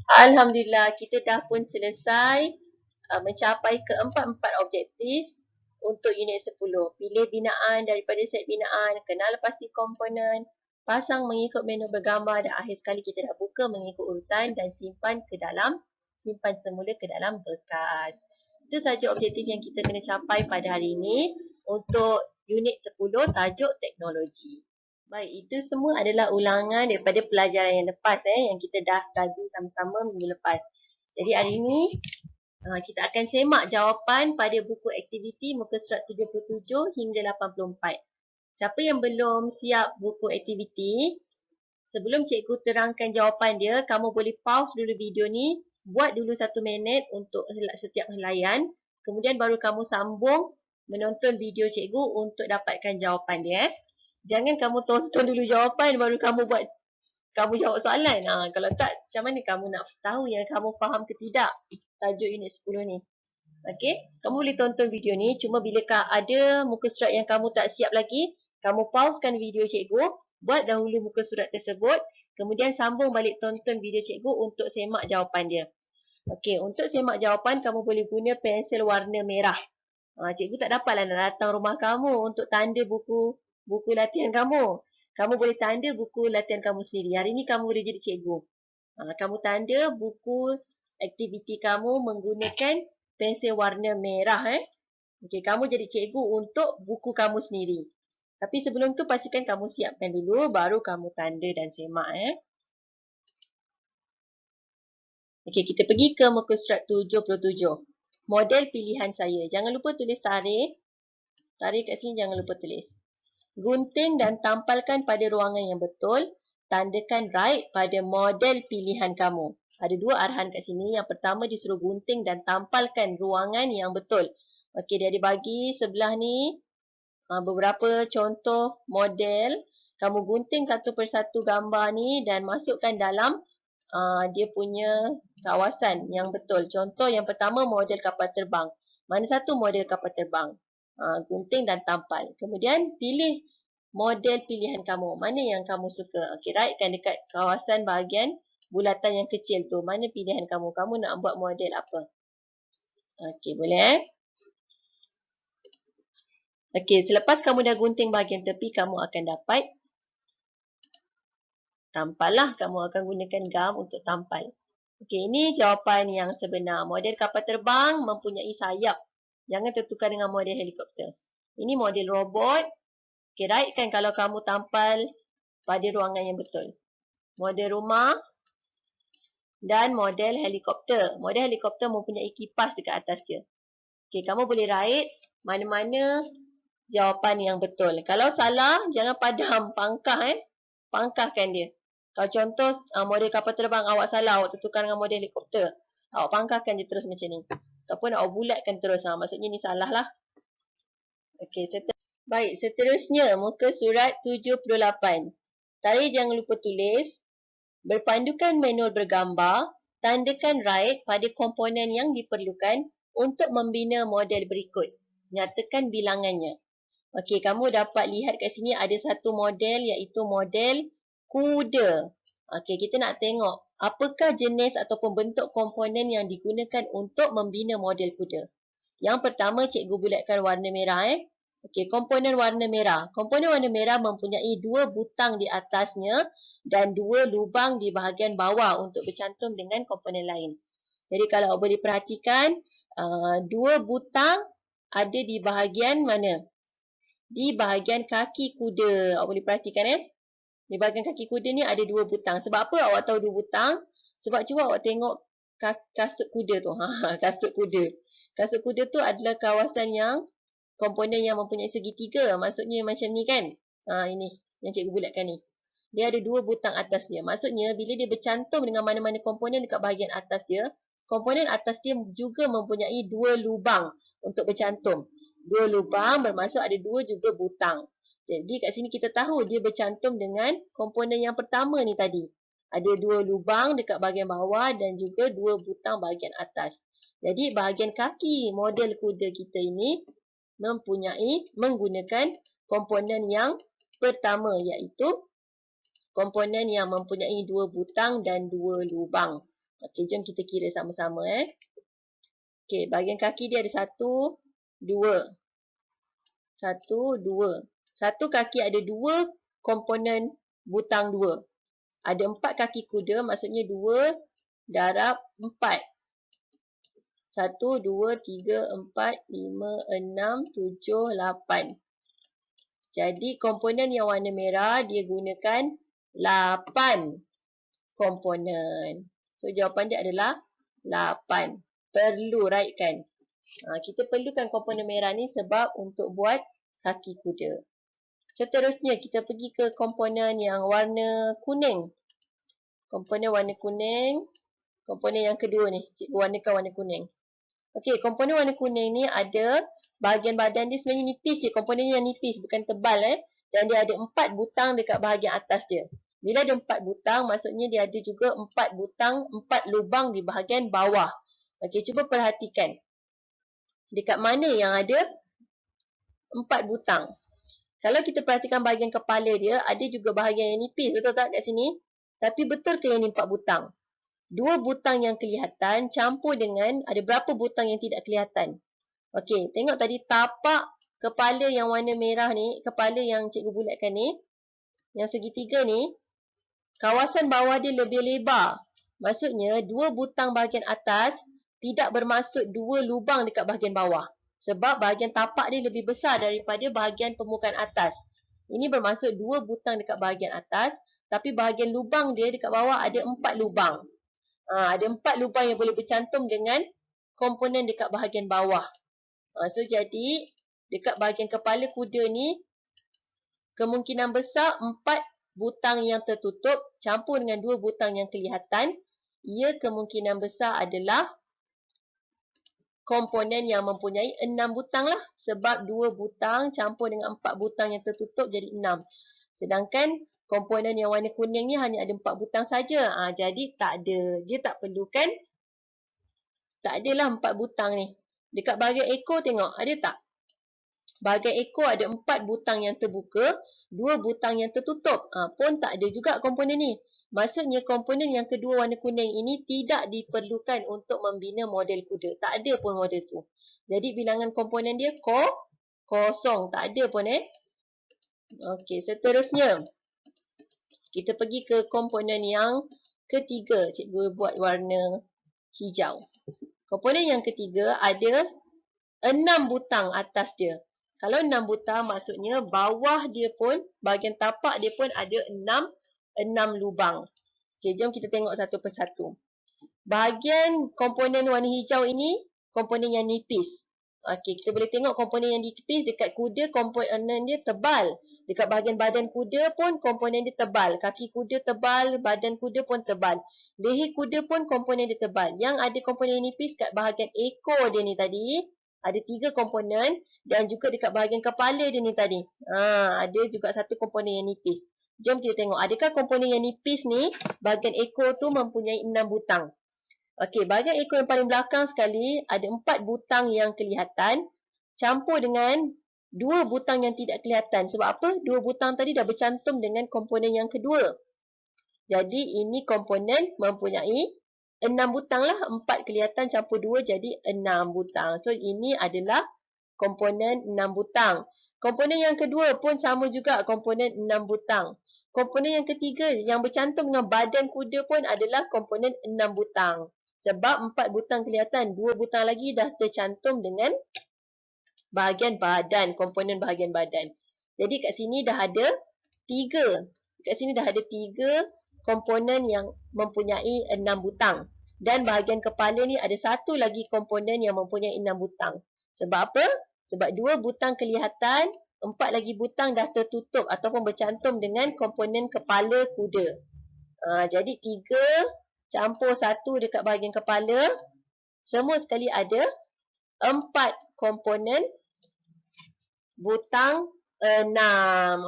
Alhamdulillah, kita dah pun selesai mencapai keempat-empat objektif untuk unit 10. Pilih binaan daripada set binaan, kenal pasti komponen, pasang mengikut menu bergambar dan akhir sekali kita dah buka mengikut urutan dan simpan semula ke dalam bekas. Itu saja objektif yang kita kena capai pada hari ini untuk unit 10 tajuk teknologi. Baik, itu semua adalah ulangan daripada pelajaran yang lepas yang kita dah study sama-sama minggu lepas. Jadi hari ini kita akan semak jawapan pada buku aktiviti muka surat 77 hingga 84. Siapa yang belum siap buku aktiviti, sebelum cikgu terangkan jawapan dia, kamu boleh pause dulu video ni, buat dulu 1 minit untuk setiap helaian, kemudian baru kamu sambung menonton video cikgu untuk dapatkan jawapan dia. Jangan kamu tonton dulu jawapan baru kamu jawab soalan. Kalau tak, macam mana kamu nak tahu yang kamu faham ke tidak tajuk unit 10 ni? Okey, kamu boleh tonton video ni, cuma bila ada muka surat yang kamu tak siap lagi, kamu pausekan video cikgu, buat dahulu muka surat tersebut, kemudian sambung balik tonton video cikgu untuk semak jawapan dia. Okey, untuk semak jawapan kamu boleh guna pensel warna merah. Cikgu tak dapatlah nak datang rumah kamu untuk tanda buku latihan kamu. Kamu boleh tanda buku latihan kamu sendiri. Hari ni kamu boleh jadi cikgu. Kamu tanda buku aktiviti kamu menggunakan pensel warna merah. Okey, kamu jadi cikgu untuk buku kamu sendiri. Tapi sebelum tu pastikan kamu siapkan dulu, baru kamu tanda dan semak. Okey, kita pergi ke muka surat 77. Model pilihan saya. Jangan lupa tulis tarikh. Tarikh kat sini jangan lupa tulis. Gunting dan tampalkan pada ruangan yang betul. Tandakan right pada model pilihan kamu. Ada dua arahan kat sini. Yang pertama disuruh gunting dan tampalkan ruangan yang betul. Okey, dia ada bagi sebelah ni beberapa contoh model. Kamu gunting satu persatu gambar ni dan masukkan dalam dia punya kawasan yang betul. Contoh yang pertama model kapal terbang. Mana satu model kapal terbang? Gunting dan tampal. Kemudian pilih model pilihan kamu. Mana yang kamu suka? Okey, rightkan dekat kawasan bahagian bulatan yang kecil tu. Mana pilihan kamu? Kamu nak buat model apa? Okey, boleh Okey, selepas kamu dah gunting bahagian tepi, kamu akan dapat tampal lah. Kamu akan gunakan gam untuk tampal. Okey, ini jawapan yang sebenar. Model kapal terbang mempunyai sayap. Jangan tertukar dengan model helikopter. Ini model robot. Okey, rightkan kalau kamu tampal pada ruangan yang betul. Model rumah dan model helikopter. Model helikopter mempunyai kipas dekat atas dia. Okey, kamu boleh right mana-mana jawapan yang betul. Kalau salah, jangan padam, pangkahkan dia. Kalau contoh model kapal terbang awak salah, awak tertukar dengan model helikopter. Awak pangkahkan je terus macam ni. Ataupun awak bulatkan terus. Maksudnya ni salah lah. Okey, baik, seterusnya muka surat 78. Tadi jangan lupa tulis. Berpandukan manual bergambar, tandakan right pada komponen yang diperlukan untuk membina model berikut. Nyatakan bilangannya. Okey, kamu dapat lihat kat sini ada satu model iaitu model kuda. Okey, kita nak tengok apakah jenis ataupun bentuk komponen yang digunakan untuk membina model kuda. Yang pertama, cikgu bulatkan warna merah. Okey, komponen warna merah. Komponen warna merah mempunyai dua butang di atasnya dan dua lubang di bahagian bawah untuk bercantum dengan komponen lain. Jadi kalau boleh perhatikan, dua butang ada di bahagian mana? Di bahagian kaki kuda. Awak boleh perhatikan di bahagian kaki kuda ni ada dua butang. Sebab apa awak tahu dua butang? Sebab cuba awak tengok kasut kuda tu. Kasut kuda. Kasut kuda tu adalah kawasan yang komponen yang mempunyai segitiga. Maksudnya macam ni kan? Ini yang cikgu bulatkan ni. Dia ada dua butang atas dia. Maksudnya bila dia bercantum dengan mana-mana komponen dekat bahagian atas dia, komponen atas dia juga mempunyai dua lubang untuk bercantum. Dua lubang bermaksud ada dua juga butang. Jadi kat sini kita tahu dia bercantum dengan komponen yang pertama ni tadi. Ada dua lubang dekat bahagian bawah dan juga dua butang bahagian atas. Jadi bahagian kaki model kuda kita ini menggunakan komponen yang pertama iaitu komponen yang mempunyai dua butang dan dua lubang. Okey, jom kita kira sama-sama Okey, bahagian kaki dia ada 1, 2. 1, 2. Satu kaki ada 2 komponen butang 2. Ada 4 kaki kuda, maksudnya 2 darab 4. 1, 2, 3, 4, 5, 6, 7, 8. Jadi komponen yang warna merah dia gunakan 8 komponen. So jawapan dia adalah 8. Perlu, right kan? Kita perlukan komponen merah ni sebab untuk buat kaki kuda. Seterusnya kita pergi ke komponen yang warna kuning. Komponen warna kuning. Komponen yang kedua ni. Cikgu warnakan warna kuning. Okey, komponen warna kuning ni ada bahagian badan dia sebenarnya nipis je. Komponen yang nipis, bukan tebal Dan dia ada 4 butang dekat bahagian atas dia. Bila ada 4 butang, maksudnya dia ada juga 4 butang, 4 lubang di bahagian bawah. Okey, cuba perhatikan. Dekat mana yang ada 4 butang? Kalau kita perhatikan bahagian kepala dia, ada juga bahagian yang nipis. Betul tak kat sini? Tapi betul ke yang ni 4 butang? 2 butang yang kelihatan campur dengan ada berapa butang yang tidak kelihatan? Okey, tengok tadi tapak kepala yang warna merah ni, kepala yang cikgu bulatkan ni, yang segitiga ni, kawasan bawah dia lebih lebar. Maksudnya, 2 butang bahagian atas tidak bermaksud 2 lubang dekat bahagian bawah. Sebab bahagian tapak dia lebih besar daripada bahagian permukaan atas. Ini bermaksud 2 butang dekat bahagian atas, tapi bahagian lubang dia dekat bawah ada 4 lubang. Ada 4 lubang yang boleh bercantum dengan komponen dekat bahagian bawah. So, jadi, dekat bahagian kepala kuda ni, kemungkinan besar 4 butang yang tertutup campur dengan 2 butang yang kelihatan. Ia kemungkinan besar adalah komponen yang mempunyai 6 butang lah. Sebab 2 butang campur dengan 4 butang yang tertutup jadi 6. Sedangkan komponen yang warna kuning ni hanya ada 4 butang saja. Jadi tak ada. Dia tak perlukan. Tak adalah 4 butang ni. Dekat bahagian ekor tengok. Ada tak? Bahagian ekor ada 4 butang yang terbuka. 2 butang yang tertutup. Pun tak ada juga komponen ni. Maksudnya komponen yang kedua warna kuning ini tidak diperlukan untuk membina model kuda. Tak ada pun model tu. Jadi bilangan komponen dia kosong. Tak ada pun Okey, seterusnya. Kita pergi ke komponen yang ketiga. Cikgu buat warna hijau. Komponen yang ketiga ada 6 butang atas dia. Kalau 6 butang maksudnya bawah dia pun, bahagian tapak dia pun ada 6 lubang. Okay, jom kita tengok satu persatu. Bahagian komponen warna hijau ini, komponen yang nipis. Okey, kita boleh tengok komponen yang nipis dekat kuda, komponen dia tebal. Dekat bahagian badan kuda pun komponen dia tebal. Kaki kuda tebal, badan kuda pun tebal. Leher kuda pun komponen dia tebal. Yang ada komponen yang nipis kat bahagian ekor dia ni tadi, ada 3 komponen dan juga dekat bahagian kepala dia ni tadi. Ada juga satu komponen yang nipis. Jom kita tengok, adakah komponen yang nipis ni, bahagian ekor tu mempunyai 6 butang. Okey, bahagian ekor yang paling belakang sekali, ada 4 butang yang kelihatan, campur dengan 2 butang yang tidak kelihatan. Sebab apa? 2 butang tadi dah bercantum dengan komponen yang kedua. Jadi, ini komponen mempunyai 6 butang lah. 4 kelihatan campur 2 jadi 6 butang. So, ini adalah komponen 6 butang. Komponen yang kedua pun sama juga komponen 6 butang. Komponen yang ketiga yang bercantum dengan badan kuda pun adalah komponen 6 butang. Sebab 4 butang kelihatan, 2 butang lagi dah tercantum dengan bahagian badan, komponen bahagian badan. Jadi kat sini dah ada 3. Kat sini dah ada 3 komponen yang mempunyai 6 butang. Dan bahagian kepala ni ada satu lagi komponen yang mempunyai 6 butang. Sebab apa? Sebab 2 butang kelihatan, 4 lagi butang dah tertutup ataupun bercantum dengan komponen kepala kuda. Jadi 3 campur 1 dekat bahagian kepala. Semua sekali ada 4 komponen butang 6.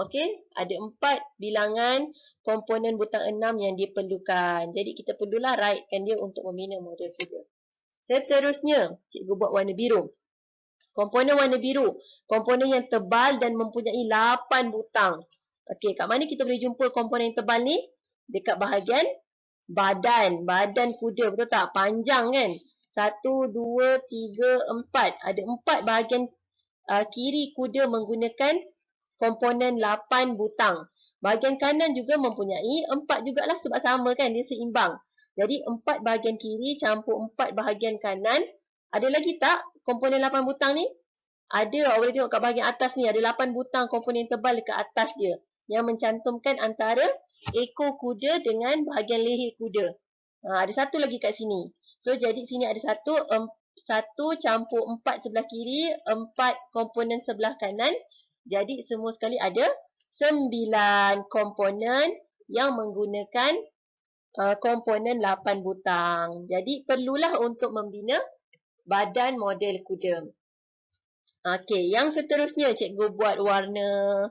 Okey? Ada 4 bilangan komponen butang 6 yang diperlukan. Jadi kita perlulah writekan dia untuk membina model kuda. Seterusnya, cikgu buat warna biru. Komponen warna biru. Komponen yang tebal dan mempunyai 8 butang. Okey, kat mana kita boleh jumpa komponen yang tebal ni? Dekat bahagian badan kuda, betul tak? Panjang kan? 1, 2, 3, 4. Ada 4 bahagian kiri kuda menggunakan komponen 8 butang. Bahagian kanan juga mempunyai 4 jugalah sebab sama kan, dia seimbang. Jadi 4 bahagian kiri campur 4 bahagian kanan. Ada lagi tak komponen 8 butang ni? Ada, awak boleh tengok kat bahagian atas ni, ada 8 butang komponen tebal dekat atas dia yang mencantumkan antara ekor kuda dengan bahagian leher kuda. Ada satu lagi kat sini. So, jadi sini ada satu campur 4 sebelah kiri, 4 komponen sebelah kanan. Jadi, semua sekali ada 9 komponen yang menggunakan komponen 8 butang. Jadi, perlulah untuk membina badan model kuda. Okey, yang seterusnya cikgu buat warna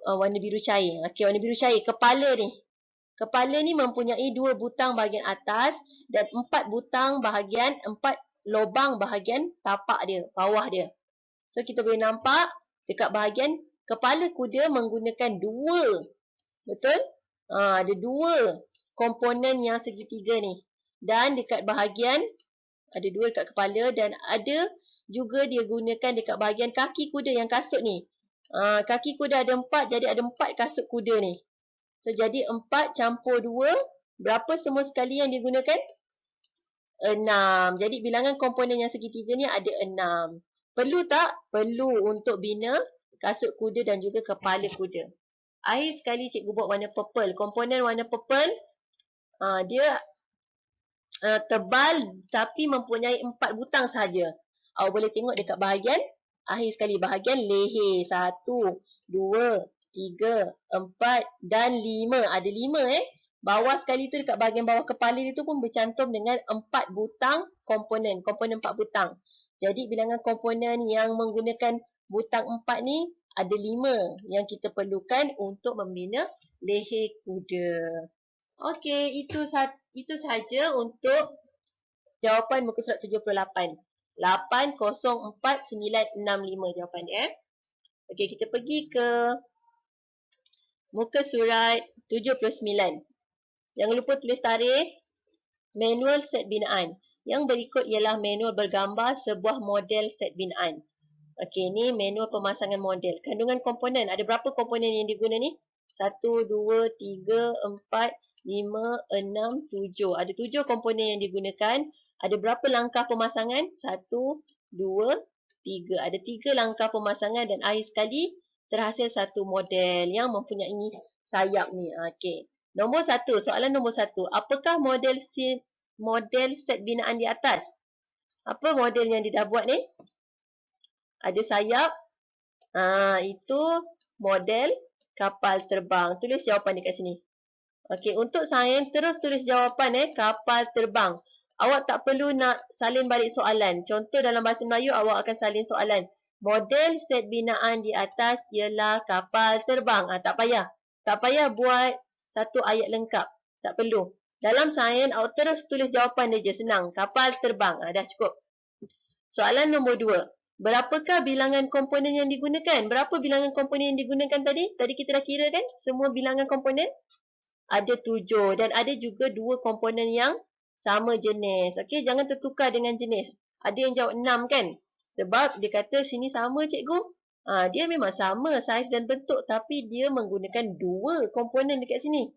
warna biru cair. Okey, warna biru cair. Kepala ni. Kepala ni mempunyai 2 butang bahagian atas dan 4 butang bahagian, 4 lubang bahagian tapak dia, bawah dia. So, kita boleh nampak dekat bahagian kepala kuda menggunakan 2. Betul? Ada 2 komponen yang segitiga ni. Dan dekat bahagian, ada 2 dekat kepala dan ada juga dia gunakan dekat bahagian kaki kuda yang kasut ni. Kaki kuda ada 4, jadi ada 4 kasut kuda ni. So, jadi 4 campur 2, berapa semua sekali yang digunakan? 6. Jadi, bilangan komponen yang segitiga ni ada 6. Perlu tak? Perlu untuk bina kasut kuda dan juga kepala kuda. Akhir sekali cikgu buat warna purple. Komponen warna purple, dia tebal tapi mempunyai 4 butang sahaja. Awak boleh tengok dekat bahagian, akhir sekali bahagian leher. 1, 2, 3, 4 dan 5. Ada 5 Bawah sekali tu dekat bahagian bawah kepala dia tu pun bercantum dengan 4 butang komponen. Komponen 4 butang. Jadi bilangan komponen yang menggunakan butang 4 ni ada 5 yang kita perlukan untuk membina leher kuda. Okey, itu sahaja untuk jawapan muka surat 78. 804965 jawapan dia. Okey, kita pergi ke muka surat 79. Jangan lupa tulis tarikh, manual set binaan. Yang berikut ialah manual bergambar sebuah model set binaan. Okey, ni manual pemasangan model. Kandungan komponen, ada berapa komponen yang diguna ni? 1, 2, 3, 4, 5, 6, 7. Ada 7 komponen yang digunakan. Ada berapa langkah pemasangan? 1, 2, 3. Ada 3 langkah pemasangan dan akhir sekali terhasil satu model yang mempunyai sayap ni. Okey. Nombor 1, soalan nombor 1. Apakah model set binaan di atas? Apa model yang dia dah buat ni? Ada sayap. Itu model kapal terbang. Tulis jawapan dekat sini. Okey, untuk sains terus tulis jawapan kapal terbang. Awak tak perlu nak salin balik soalan. Contoh dalam bahasa Melayu awak akan salin soalan. Model set binaan di atas ialah kapal terbang. Tak payah. Tak payah buat satu ayat lengkap. Tak perlu. Dalam sains awak terus tulis jawapan dia je. Senang. Kapal terbang. Dah cukup. Soalan nombor 2. Berapakah bilangan komponen yang digunakan? Berapa bilangan komponen yang digunakan tadi? Tadi kita dah kira kan? Semua bilangan komponen. Ada 7. Dan ada juga 2 komponen yang sama jenis. Okey, jangan tertukar dengan jenis. Ada yang jawab 6 kan? Sebab dia kata sini sama cikgu. Dia memang sama saiz dan bentuk tapi dia menggunakan 2 komponen dekat sini.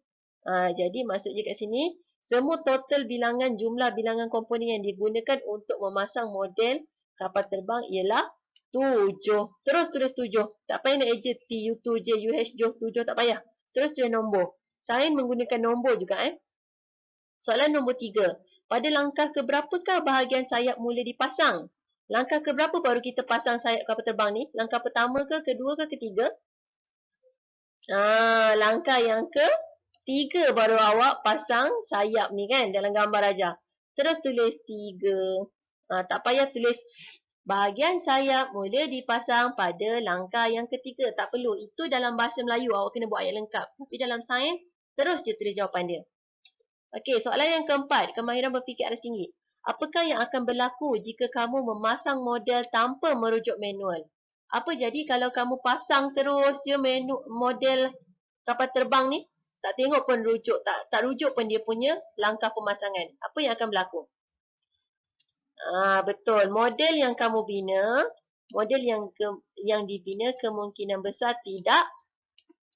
Jadi maksudnya kat sini, semua total bilangan jumlah bilangan komponen yang digunakan untuk memasang model kapal terbang ialah 7. Terus tulis 7. Tak payah nak eja T, U2, J, UH, 7 tak payah. Terus tulis nombor. Sains menggunakan nombor juga Soalan nombor 3. Pada langkah keberapakah bahagian sayap mula dipasang? Langkah keberapa baru kita pasang sayap kapal terbang ni? Langkah pertama ke, kedua ke, ketiga? Langkah yang ketiga baru awak pasang sayap ni kan dalam gambar aja. Terus tulis 3. Tak payah tulis bahagian sayap mula dipasang pada langkah yang ketiga. Tak perlu. Itu dalam bahasa Melayu awak kena buat ayat lengkap. Tapi dalam sains terus je tulis jawapan dia. Okey, soalan yang keempat, kemahiran berfikir aras tinggi. Apakah yang akan berlaku jika kamu memasang model tanpa merujuk manual? Apa jadi kalau kamu pasang terus je model kapal terbang ni? Tak tengok pun rujuk, tak rujuk pun dia punya langkah pemasangan. Apa yang akan berlaku? Betul. Model yang kamu bina, model yang dibina kemungkinan besar tidak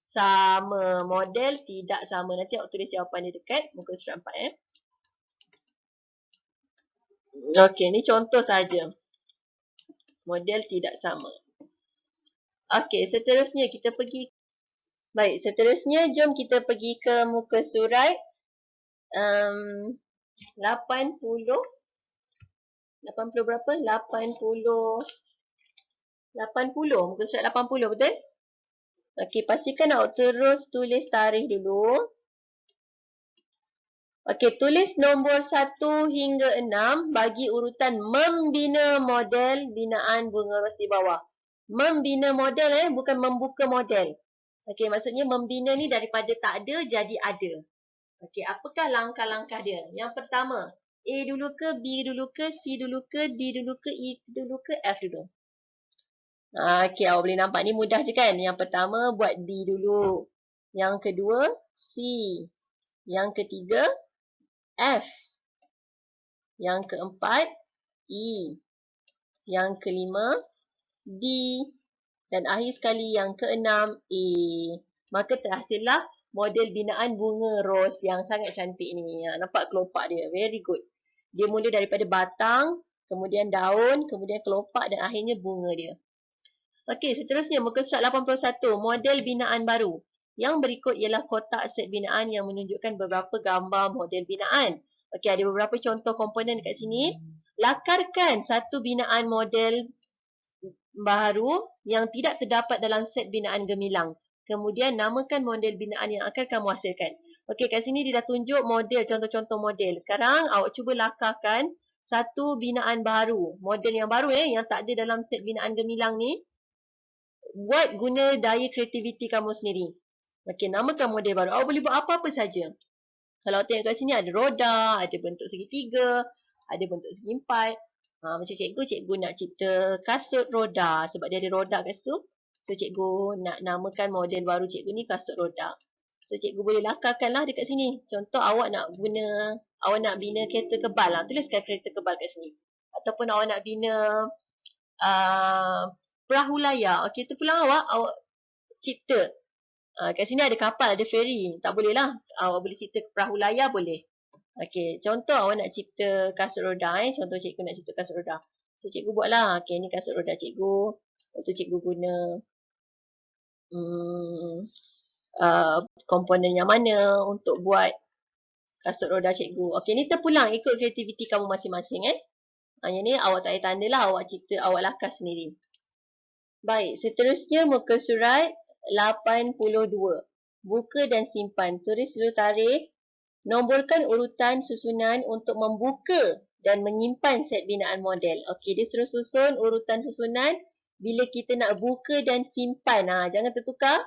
sama. Model tidak sama. Nanti awak tulis jawapan dia dekat muka surat 4. Okey, ni contoh saja. Model tidak sama. Okey, seterusnya kita pergi. Baik, seterusnya jom kita pergi ke muka surat 80. 80 berapa? 80. Muka surat 80, betul? Okey, pastikan awak terus tulis tarikh dulu. Okey, tulis nombor 1 hingga 6 bagi urutan membina model binaan bunga ros di bawah. Membina model bukan membuka model. Okey, maksudnya membina ni daripada tak ada jadi ada. Okey, apakah langkah-langkah dia? Yang pertama, A dulu ke, B dulu ke, C dulu ke, D dulu ke, E dulu ke, F dulu. Okey, awak boleh nampak ni mudah je kan? Yang pertama buat B dulu. Yang kedua C. Yang ketiga F. Yang keempat E. Yang kelima D. Dan akhir sekali yang keenam A. Maka terhasillah model binaan bunga ros yang sangat cantik ni. Nampak kelopak dia? Very good. Dia mula daripada batang, kemudian daun, kemudian kelopak dan akhirnya bunga dia. Okey, seterusnya muka surat 81, model binaan baru. Yang berikut ialah kotak set binaan yang menunjukkan beberapa gambar model binaan. Okey, ada beberapa contoh komponen dekat sini. Lakarkan satu binaan model baru yang tidak terdapat dalam set binaan gemilang. Kemudian namakan model binaan yang akan kamu hasilkan. Okey, kat sini dia dah tunjuk model, contoh-contoh model. Sekarang awak cuba lakarkan satu binaan baru. Model yang baru yang tak ada dalam set binaan gemilang ni. Buat guna daya kreativiti kamu sendiri. Okey, namakan model baru. Awak boleh buat apa-apa saja. Kalau awak tengok kat sini ada roda, ada bentuk segitiga, ada bentuk segi empat. Macam cikgu nak cipta kasut roda sebab dia ada roda kat situ. So cikgu nak namakan model baru cikgu ni kasut roda. So cikgu boleh lakarkan lah dekat sini. Contoh awak nak bina kereta kebal lah. Tuliskan kereta kebal kat sini. Ataupun awak nak bina perahu layar. Okey, tu pulang awak cipta. Kat sini ada kapal, ada ferry. Tak boleh lah. Awak boleh cipta perahu layar, boleh. Okey, contoh awak nak cipta kasut roda. Contoh cikgu nak cipta kasut roda. So, cikgu buatlah. Okey, ni kasut roda cikgu. Lepas tu cikgu guna komponen yang mana untuk buat kasut roda cikgu. Okey, ni terpulang ikut kreativiti kamu masing-masing. Yang ni awak tak payah tanda lah. Awak cipta, awak lakar sendiri. Baik, seterusnya muka surat 82. Buka dan simpan. Tulis dulu tarikh. Nomborkan urutan susunan untuk membuka dan menyimpan set binaan model. Okey, dia suruh susun urutan susunan bila kita nak buka dan simpan. Jangan tertukar.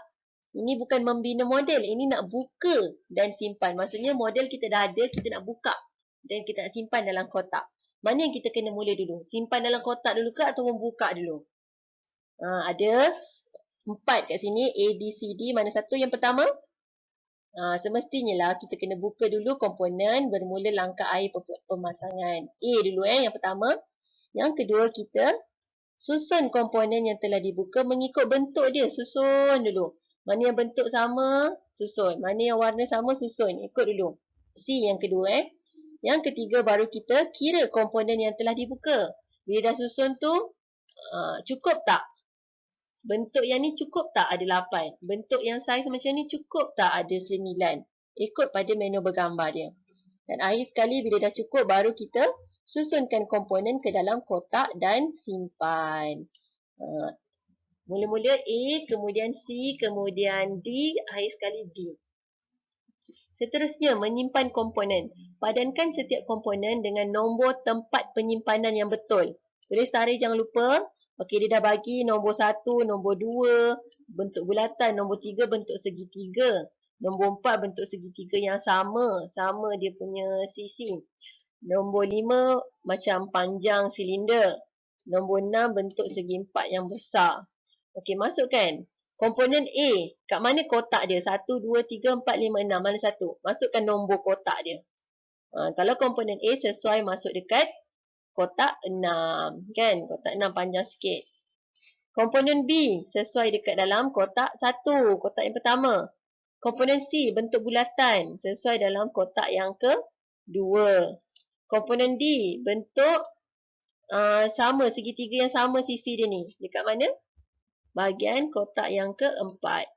Ini bukan membina model. Ini nak buka dan simpan. Maksudnya model kita dah ada, kita nak buka dan kita nak simpan dalam kotak. Mana yang kita kena mula dulu? Simpan dalam kotak dulu ke atau membuka dulu? Ada 4 kat sini. A, B, C, D. Mana satu yang pertama? Semestinya lah kita kena buka dulu komponen bermula langkah akhir pemasangan. A dulu yang pertama. Yang kedua kita susun komponen yang telah dibuka mengikut bentuk dia. Susun dulu. Mana yang bentuk sama, susun. Mana yang warna sama, susun. Ikut dulu. C yang kedua. Yang ketiga baru kita kira komponen yang telah dibuka. Bila dah susun tu, cukup tak? Bentuk yang ni cukup tak ada 8? Bentuk yang saiz macam ni cukup tak ada 9? Ikut pada menu bergambar dia. Dan akhir sekali bila dah cukup baru kita susunkan komponen ke dalam kotak dan simpan. Mula-mula A, kemudian C, kemudian D, akhir sekali B. Seterusnya menyimpan komponen. Padankan setiap komponen dengan nombor tempat penyimpanan yang betul. Tulis tarikh jangan lupa. Okey, dia dah bagi nombor 1, nombor 2, bentuk bulatan, nombor 3 bentuk segitiga, nombor 4 bentuk segitiga yang sama dia punya sisi. Nombor 5 macam panjang silinder. Nombor 6 bentuk segi empat yang besar. Okey, masukkan. Komponen A, kat mana kotak dia? 1, 2, 3, 4, 5, 6. Mana satu? Masukkan nombor kotak dia. Kalau komponen A sesuai masuk dekat kotak 6. Kan? Kotak 6 panjang sikit. Komponen B sesuai dekat dalam kotak 1. Kotak yang pertama. Komponen C bentuk bulatan. Sesuai dalam kotak yang kedua. Komponen D bentuk sama, segitiga yang sama sisi dia ni. Dekat mana? Bahagian kotak yang keempat.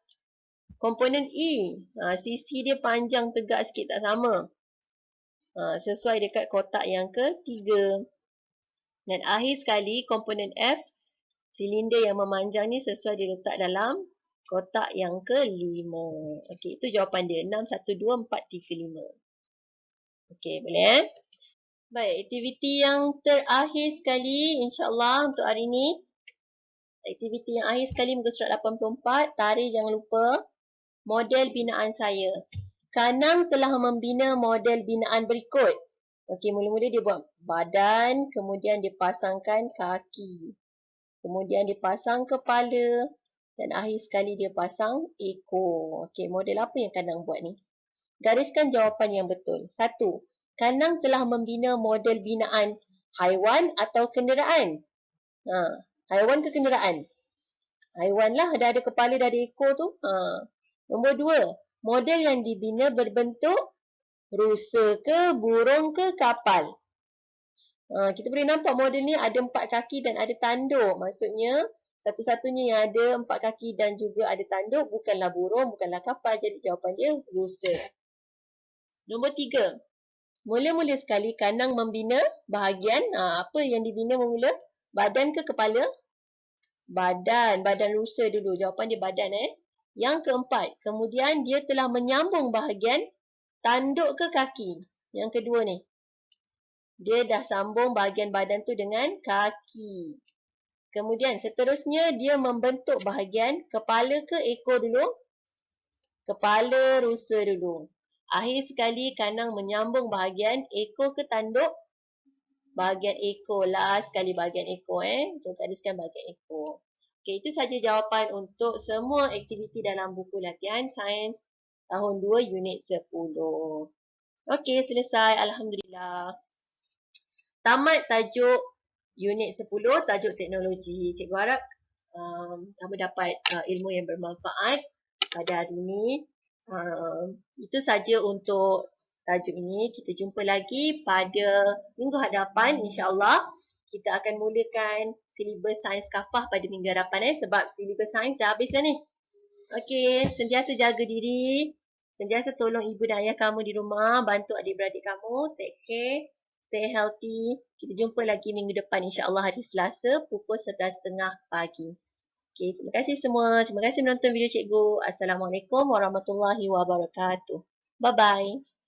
Komponen E, sisi dia panjang tegak sikit, tak sama. Sesuai dekat kotak yang ketiga. Dan akhir sekali, komponen F, silinder yang memanjang ni sesuai diletak dalam kotak yang kelima. Okey, itu jawapan dia. 6, 1, 2, 4, 3, 5. Okey, boleh Baik, aktiviti yang terakhir sekali, insyaAllah untuk hari ni. Aktiviti yang akhir sekali muka surat 84. Tarikh jangan lupa. Model binaan saya. Kanang telah membina model binaan berikut. Okey, mula-mula dia buat badan, kemudian dia pasangkan kaki. Kemudian dia pasang kepala dan akhir sekali dia pasang ekor. Okey, model apa yang Kanang buat ni? Gariskan jawapan yang betul. 1. Kanang telah membina model binaan haiwan atau kenderaan. Haiwan ke kenderaan? Haiwan lah, dah ada kepala, dah ada ekor tu. Nombor 2. Model yang dibina berbentuk rusa ke, burung ke, kapal. Kita boleh nampak model ni ada 4 kaki dan ada tanduk. Maksudnya, satu-satunya yang ada 4 kaki dan juga ada tanduk bukanlah burung, bukanlah kapal. Jadi jawapan dia rusa. Nombor 3. Mula-mula sekali Kanang membina bahagian, apa yang dibina mula? Badan ke kepala? Badan rusa dulu. Jawapan dia badan Yang keempat, kemudian dia telah menyambung bahagian tanduk ke kaki. Yang kedua ni. Dia dah sambung bahagian badan tu dengan kaki. Kemudian seterusnya dia membentuk bahagian kepala ke ekor dulu? Kepala rusa dulu. Akhir sekali Kanang menyambung bahagian ekor ke tanduk? Bahagian ekor lah sekali bahagian ekor So gariskan bahagian ekor. Okey, itu saja jawapan untuk semua aktiviti dalam buku latihan sains tahun 2 unit 10. Okey, selesai. Alhamdulillah. Tamat tajuk unit 10, tajuk teknologi. Cikgu harap kamu dapat ilmu yang bermanfaat pada hari ini. Itu saja untuk tajuk ini. Kita jumpa lagi pada minggu hadapan, insyaAllah. Kita akan mulakan silibus sains kafah pada minggu hadapan sebab silibus sains dah habis dah ni. Okey, sentiasa jaga diri. Sentiasa tolong ibu dan ayah kamu di rumah. Bantu adik-beradik kamu. Take care. Stay healthy. Kita jumpa lagi minggu depan insyaAllah hari Selasa pukul 11.30 pagi. Okay, terima kasih semua. Terima kasih menonton video cikgu. Assalamualaikum warahmatullahi wabarakatuh. Bye-bye.